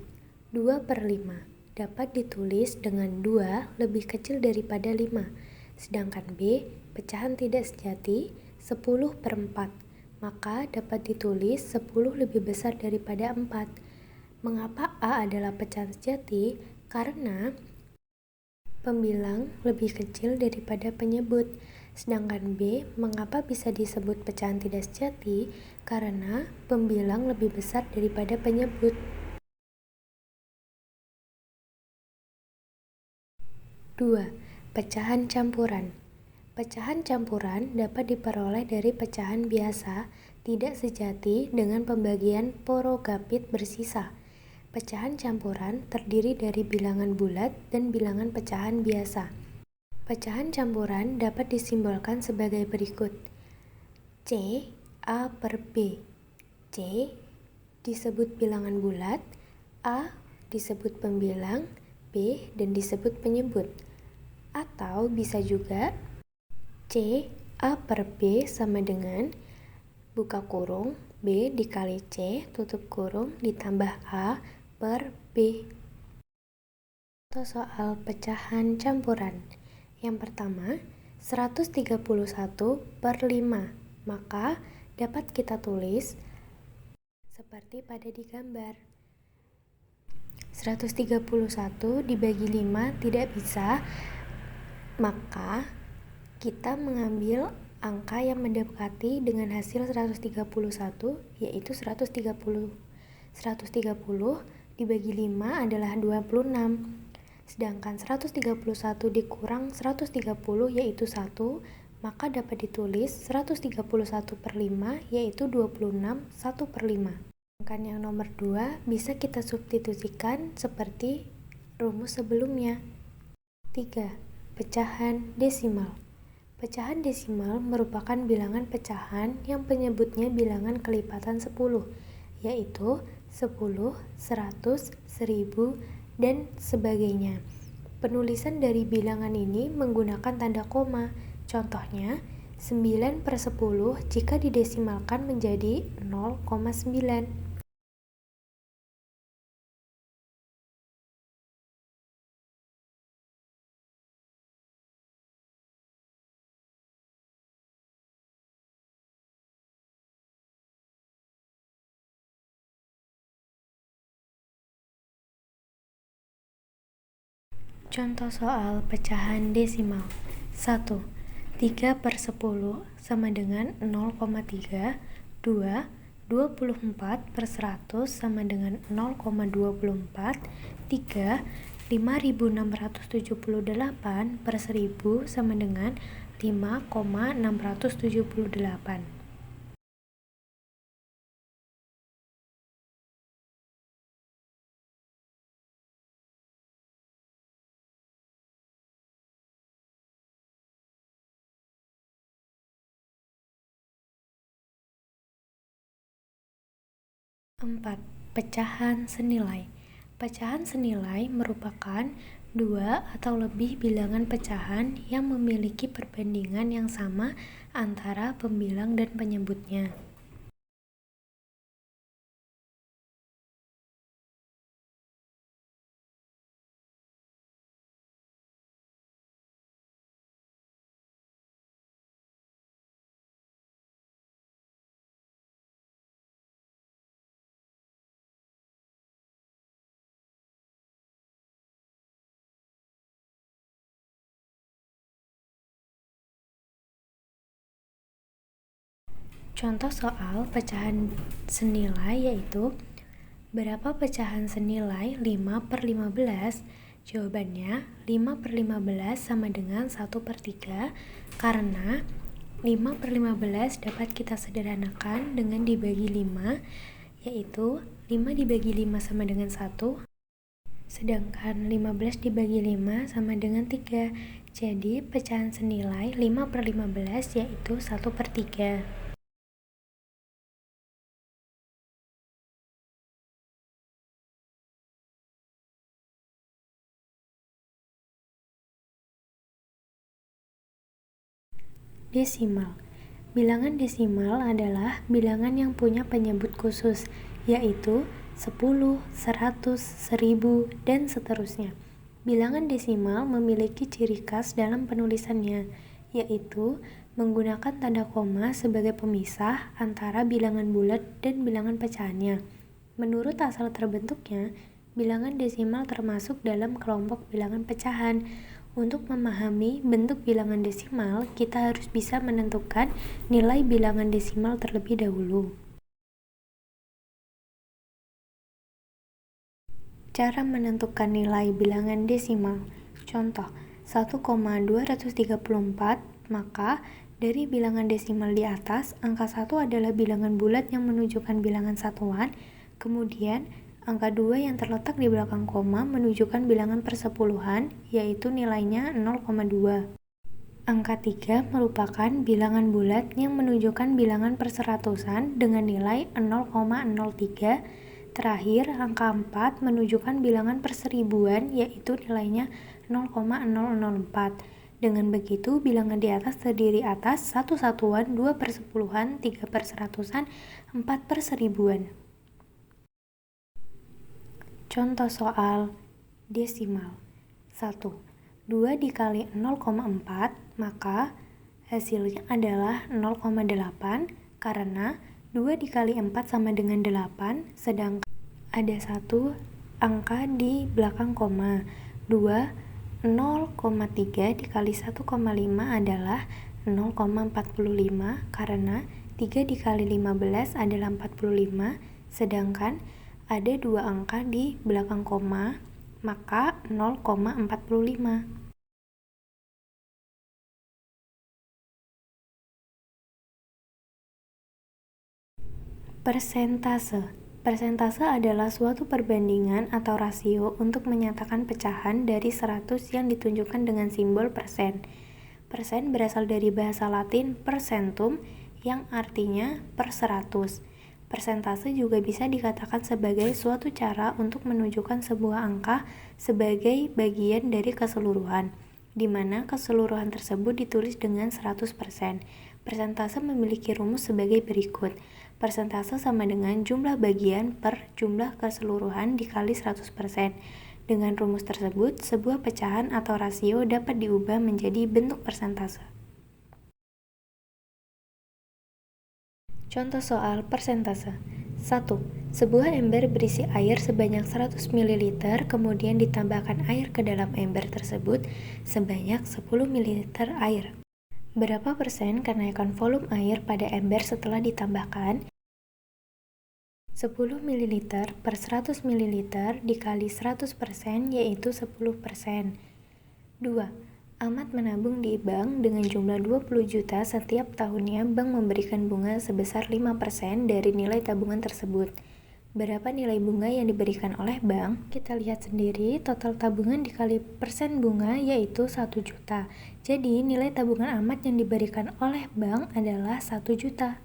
2/5 dapat ditulis dengan 2 lebih kecil daripada 5. Sedangkan B. Pecahan tidak sejati 10/4 maka dapat ditulis 10 lebih besar daripada 4. Mengapa A adalah pecahan sejati? Karena pembilang lebih kecil daripada penyebut. Sedangkan B, mengapa bisa disebut pecahan tidak sejati? Karena pembilang lebih besar daripada penyebut. 2. Pecahan campuran. Pecahan campuran dapat diperoleh dari pecahan biasa tidak sejati dengan pembagian porogapit bersisa. Pecahan campuran terdiri dari bilangan bulat dan bilangan pecahan biasa. Pecahan campuran dapat disimbolkan sebagai berikut. C A per B. C disebut bilangan bulat, A disebut pembilang, B dan disebut penyebut. Atau bisa juga C A per B sama dengan buka kurung B dikali C tutup kurung ditambah A per B. Soal pecahan campuran. Yang pertama, 131/5, maka dapat kita tulis seperti pada di gambar. 131 dibagi 5 tidak bisa, maka kita mengambil angka yang mendekati dengan hasil 131, yaitu 130. 130 dibagi 5 adalah 26. Sedangkan 131 dikurang 130 yaitu 1, maka dapat ditulis 131/5 yaitu 26 1/5. Sedangkan yang nomor 2 bisa kita substitusikan seperti rumus sebelumnya. 3. Pecahan desimal. Pecahan desimal merupakan bilangan pecahan yang penyebutnya bilangan kelipatan 10, yaitu 10, 100, 1000, dan sebagainya. Penulisan dari bilangan ini menggunakan tanda koma. Contohnya, 9/10 jika didesimalkan menjadi 0,9. Contoh soal pecahan desimal. 1. 3/10 sama dengan 0,3. 2. 24/100 sama dengan 0,24. 3. 5678/1000 sama dengan 5,678. 4. Pecahan senilai. Pecahan senilai merupakan dua atau lebih bilangan pecahan yang memiliki perbandingan yang sama antara pembilang dan penyebutnya. Contoh soal pecahan senilai yaitu berapa pecahan senilai 5/15? Jawabannya 5/15 sama dengan 1/3 karena 5/15 dapat kita sederhanakan dengan dibagi 5 yaitu 5 dibagi 5 sama dengan 1 sedangkan 15 dibagi 5 sama dengan 3. Jadi pecahan senilai 5/15 yaitu 1/3. Desimal. Bilangan desimal adalah bilangan yang punya penyebut khusus, yaitu 10, 100, 1000, dan seterusnya. Bilangan desimal memiliki ciri khas dalam penulisannya, yaitu menggunakan tanda koma sebagai pemisah antara bilangan bulat dan bilangan pecahannya. Menurut asal terbentuknya, bilangan desimal termasuk dalam kelompok bilangan pecahan. Untuk memahami bentuk bilangan desimal, kita harus bisa menentukan nilai bilangan desimal terlebih dahulu. Cara menentukan nilai bilangan desimal. Contoh, 1,234, maka dari bilangan desimal di atas, angka 1 adalah bilangan bulat yang menunjukkan bilangan satuan, kemudian angka 2 yang terletak di belakang koma menunjukkan bilangan persepuluhan, yaitu nilainya 0,2. Angka 3 merupakan bilangan bulat yang menunjukkan bilangan perseratusan dengan nilai 0,03. Terakhir, angka 4 menunjukkan bilangan perseribuan, yaitu nilainya 0,004. Dengan begitu, bilangan di atas terdiri atas 1 satuan, 2 persepuluhan, 3 perseratusan, 4 perseribuan. Contoh soal desimal. 1. 2 dikali 0,4, maka hasilnya adalah 0,8 karena 2 dikali 4 sama dengan 8, sedangkan ada satu angka di belakang koma. 2, 0,3 dikali 1,5 adalah 0,45 karena 3 dikali 15 adalah 45, sedangkan ada dua angka di belakang koma, maka 0,45. Persentase. Persentase adalah suatu perbandingan atau rasio untuk menyatakan pecahan dari 100 yang ditunjukkan dengan simbol persen. Persen berasal dari bahasa Latin percentum yang artinya per 100. Persentase juga bisa dikatakan sebagai suatu cara untuk menunjukkan sebuah angka sebagai bagian dari keseluruhan, di mana keseluruhan tersebut ditulis dengan 100%. Persentase memiliki rumus sebagai berikut. Persentase sama dengan jumlah bagian per jumlah keseluruhan dikali 100%. Dengan rumus tersebut, sebuah pecahan atau rasio dapat diubah menjadi bentuk persentase. Contoh soal persentase. 1. Sebuah ember berisi air sebanyak 100 ml, kemudian ditambahkan air ke dalam ember tersebut sebanyak 10 ml air. Berapa persen kenaikan volume air pada ember setelah ditambahkan? 10 ml per 100 ml dikali 100% yaitu 10%. 2. Ahmad menabung di bank dengan jumlah 20 juta setiap tahunnya. Bank memberikan bunga sebesar 5% dari nilai tabungan tersebut. Berapa nilai bunga yang diberikan oleh bank? Kita lihat sendiri, total tabungan dikali persen bunga yaitu 1 juta. Jadi nilai tabungan Ahmad yang diberikan oleh bank adalah 1 juta.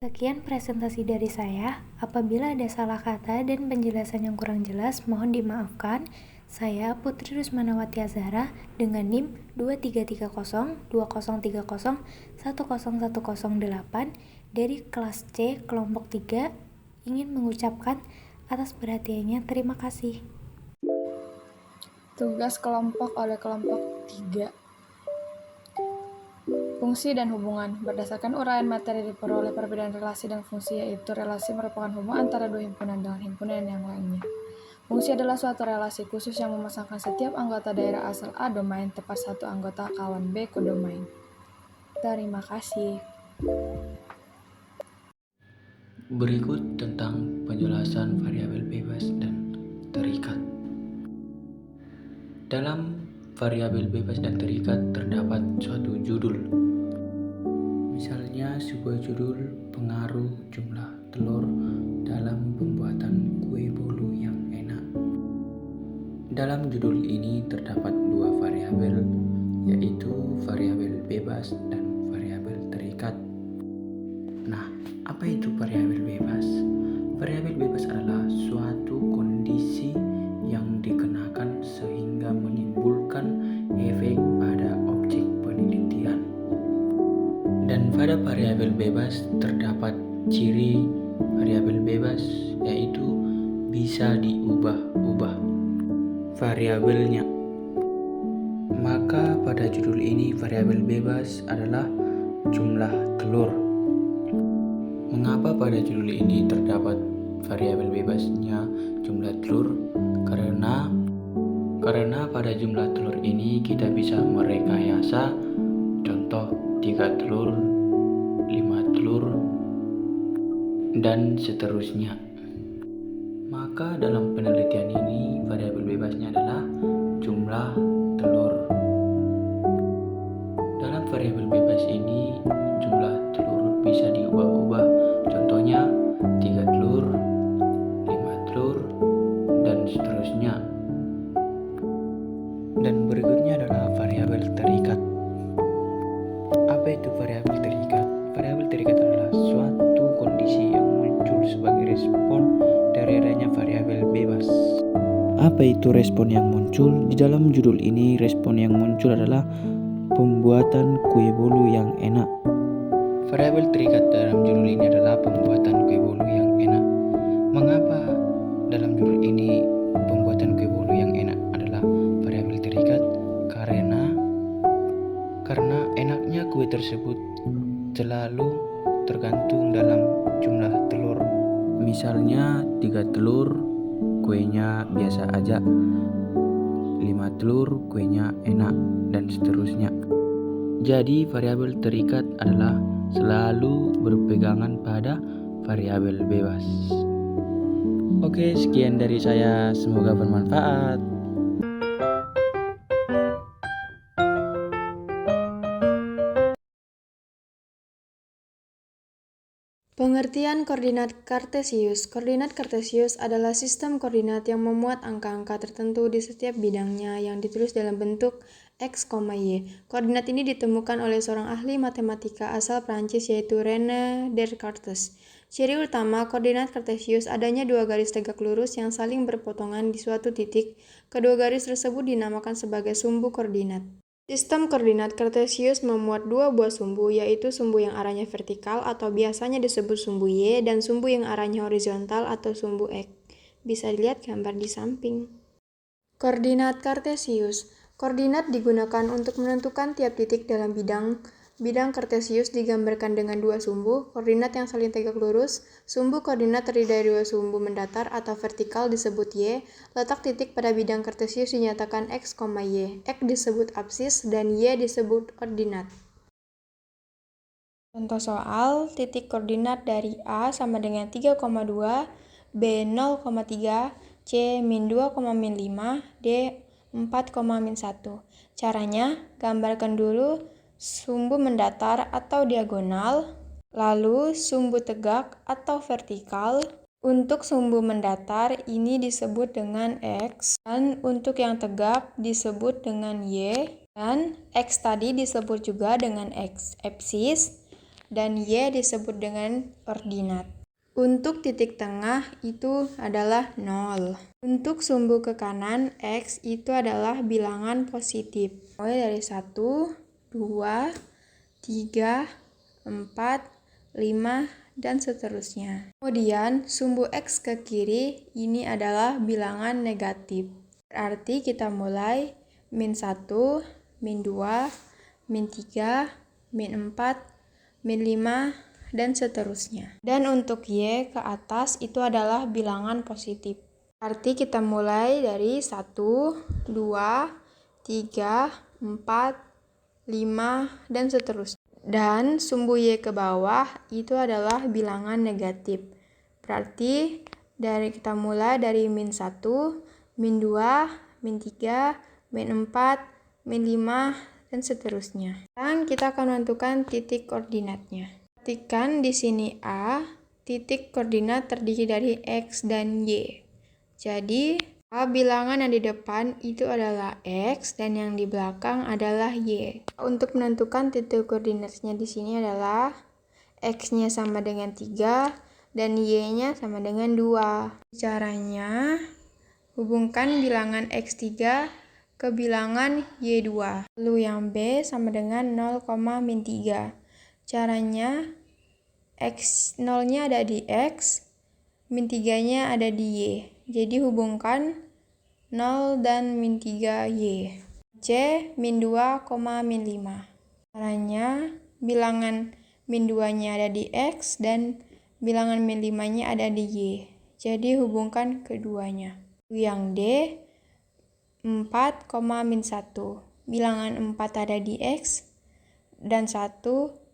Sekian presentasi dari saya. Apabila ada salah kata dan penjelasan yang kurang jelas, mohon dimaafkan. Saya Putri Rusmanawati Azhara dengan NIM 23302030100108 dari kelas C kelompok 3 ingin mengucapkan atas perhatiannya terima kasih. Tugas kelompok oleh kelompok 3. Fungsi dan hubungan. Berdasarkan uraian materi diperoleh perbedaan relasi dan fungsi, yaitu relasi merupakan hubungan antara dua himpunan dengan himpunan yang lainnya. Fungsi adalah suatu relasi khusus yang memasangkan setiap anggota daerah asal A domain tepat satu anggota kawan B kodomain. Terima kasih. Berikut tentang penjelasan variabel bebas dan terikat. Dalam variabel bebas dan terikat terdapat suatu judul. Misalnya sebuah judul pengaruh jumlah telur dalam pembuatan kue bolu yang enak. Dalam judul ini terdapat dua variabel, yaitu variabel bebas dan variabel terikat. Nah, apa itu variabel bebas? Variabel bebas adalah suatu kondisi yang dikenakan sehingga menimbulkan efek pada objek penelitian. Dan pada variabel bebas terdapat ciri variabel bebas, yaitu bisa diubah-ubah variabelnya. Maka pada judul ini variabel bebas adalah jumlah telur. Mengapa pada judul ini terdapat variabel bebasnya jumlah telur? Karena pada jumlah telur ini kita bisa merekayasa, contoh 3 telur, 5 telur, dan seterusnya. Maka dalam penelitian ini variabel bebasnya adalah jumlah telur. Dalam variabel bebas ini jumlah telur bisa diubah-ubah, contohnya 3 telur, 5 telur, dan seterusnya. Dan berikutnya adalah variabel terikat. Apa itu variabel terikat? Variabel terikat adalah suatu kondisi yang muncul sebagai respon dari adanya variabel bebas. Apa itu respon yang muncul? Di dalam judul ini, respon yang muncul adalah pembuatan kue bolu yang enak. Variabel terikat dalam judul ini adalah pembuatan kue bolu yang enak. Mengapa dalam judul ini pembuatan kue bolu yang enak adalah variabel terikat? Karena enaknya kue tersebut selalu tergantung dalam jumlah telur. Misalnya 3 telur kuenya biasa aja, 5 telur kuenya enak, dan seterusnya. Jadi variabel terikat adalah selalu berpegangan pada variabel bebas. Oke, sekian dari saya, semoga bermanfaat. Pengertian koordinat kartesius. Koordinat kartesius adalah sistem koordinat yang memuat angka-angka tertentu di setiap bidangnya yang ditulis dalam bentuk x, y. Koordinat ini ditemukan oleh seorang ahli matematika asal Prancis yaitu René Descartes. Ciri utama koordinat kartesius adanya dua garis tegak lurus yang saling berpotongan di suatu titik. Kedua garis tersebut dinamakan sebagai sumbu koordinat. Sistem koordinat kartesius memuat dua buah sumbu, yaitu sumbu yang arahnya vertikal atau biasanya disebut sumbu Y dan sumbu yang arahnya horizontal atau sumbu X. Bisa dilihat gambar di samping. Koordinat kartesius. Koordinat digunakan untuk menentukan tiap titik dalam bidang. Bidang kartesius digambarkan dengan dua sumbu, koordinat yang saling tegak lurus. Sumbu koordinat terdiri dari dua sumbu mendatar atau vertikal disebut Y. Letak titik pada bidang kartesius dinyatakan x, y. X disebut absis dan Y disebut ordinat. Contoh soal, titik koordinat dari A sama dengan 3,2, B 0,3, C min 2, min 5, D 4, min 1. Caranya, gambarkan dulu sumbu mendatar atau diagonal, lalu sumbu tegak atau vertikal. Untuk sumbu mendatar ini disebut dengan X, dan untuk yang tegak disebut dengan Y, dan X tadi disebut juga dengan X absis, dan Y disebut dengan ordinat. Untuk titik tengah itu adalah 0. Untuk sumbu ke kanan, X itu adalah bilangan positif. Mulai dari 1, 2, 3, 4, 5, dan seterusnya. Kemudian, sumbu X ke kiri ini adalah bilangan negatif. Berarti kita mulai min 1, min 2, min 3, min 4, min 5, dan seterusnya. Dan untuk Y ke atas itu adalah bilangan positif. Berarti kita mulai dari 1, 2, 3, 4, 5, dan seterusnya. Dan sumbu Y ke bawah itu adalah bilangan negatif. Berarti kita mulai dari min 1, min 2, min 3, min 4, min 5, dan seterusnya. Sekarang kita akan menentukan titik koordinatnya. Perhatikan di sini A, titik koordinat terdiri dari X dan Y. Jadi, A bilangan yang di depan itu adalah X dan yang di belakang adalah Y. Untuk menentukan titik koordinatnya di sini adalah X-nya sama dengan 3 dan Y-nya sama dengan 2. Caranya, hubungkan bilangan X3 ke bilangan Y2. Lalu yang B sama dengan 0,-3. Caranya, X0-nya ada di X, min 3-nya ada di Y. Jadi hubungkan 0 dan min 3Y. C, min 2, min 5. Caranya, bilangan min 2-nya ada di X dan bilangan min 5-nya ada di Y. Jadi hubungkan keduanya. Yang D, 4, min 1. Bilangan 4 ada di X dan 1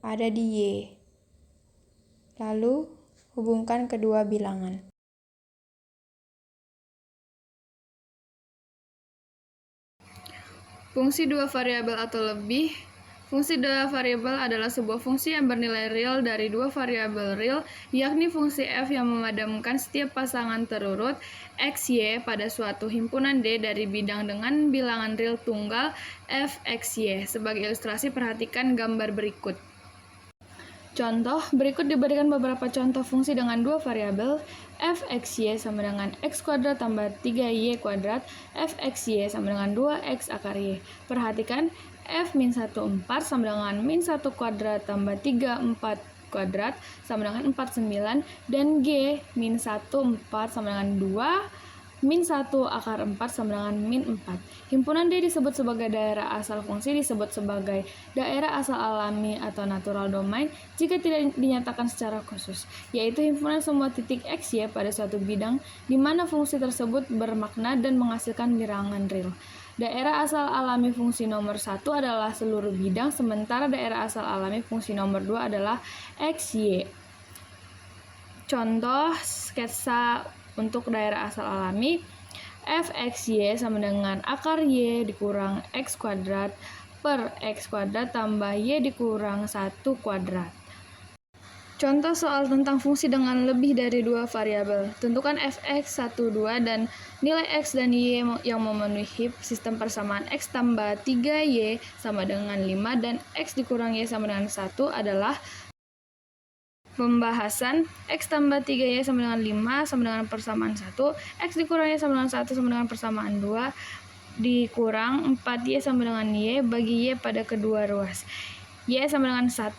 ada di Y. Lalu hubungkan kedua bilangan. Fungsi dua variabel atau lebih. Fungsi dua variabel adalah sebuah fungsi yang bernilai real dari dua variabel real, yakni fungsi f yang memadamkan setiap pasangan terurut x, y pada suatu himpunan D dari bidang dengan bilangan real tunggal f, x, y. Sebagai ilustrasi, perhatikan gambar berikut. Contoh, berikut diberikan beberapa contoh fungsi dengan dua variabel, f x y sama dengan x kuadrat tambah 3y kuadrat, f x y sama dengan 2x akar y. Perhatikan, f min 1 4 sama dengan min 1 kuadrat tambah 3 4 kuadrat sama dengan 4 9, dan g min 1 4 sama dengan 2 min 1 akar 4 sama dengan min 4. Himpunan D disebut sebagai daerah asal fungsi disebut sebagai daerah asal alami atau natural domain jika tidak dinyatakan secara khusus, yaitu himpunan semua titik x, y pada suatu bidang di mana fungsi tersebut bermakna dan menghasilkan bilangan real. Daerah asal alami fungsi nomor 1 adalah seluruh bidang, sementara daerah asal alami fungsi nomor 2 adalah x, y. Contoh sketsa untuk daerah asal alami, f x y sama dengan akar y dikurang x kuadrat per x kuadrat tambah y dikurang 1 kuadrat. Contoh soal tentang fungsi dengan lebih dari dua variabel. Tentukan fx 1, 2 dan nilai x dan y yang memenuhi sistem persamaan x tambah 3y sama dengan 5 dan x dikurang y sama dengan 1 adalah pembahasan x tambah 3y sama dengan 5 sama dengan persamaan 1, x dikurang y sama dengan 1 sama dengan persamaan 2, dikurang 4y sama dengan y bagi y pada kedua ruas. Y sama dengan 1.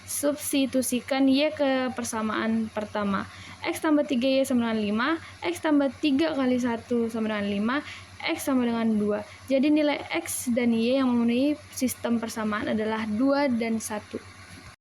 Substitusikan y ke persamaan pertama. X tambah 3y sama dengan 5, x tambah 3 kali 1 sama dengan 5, x sama dengan 2. Jadi nilai x dan y yang memenuhi sistem persamaan adalah 2 dan 1.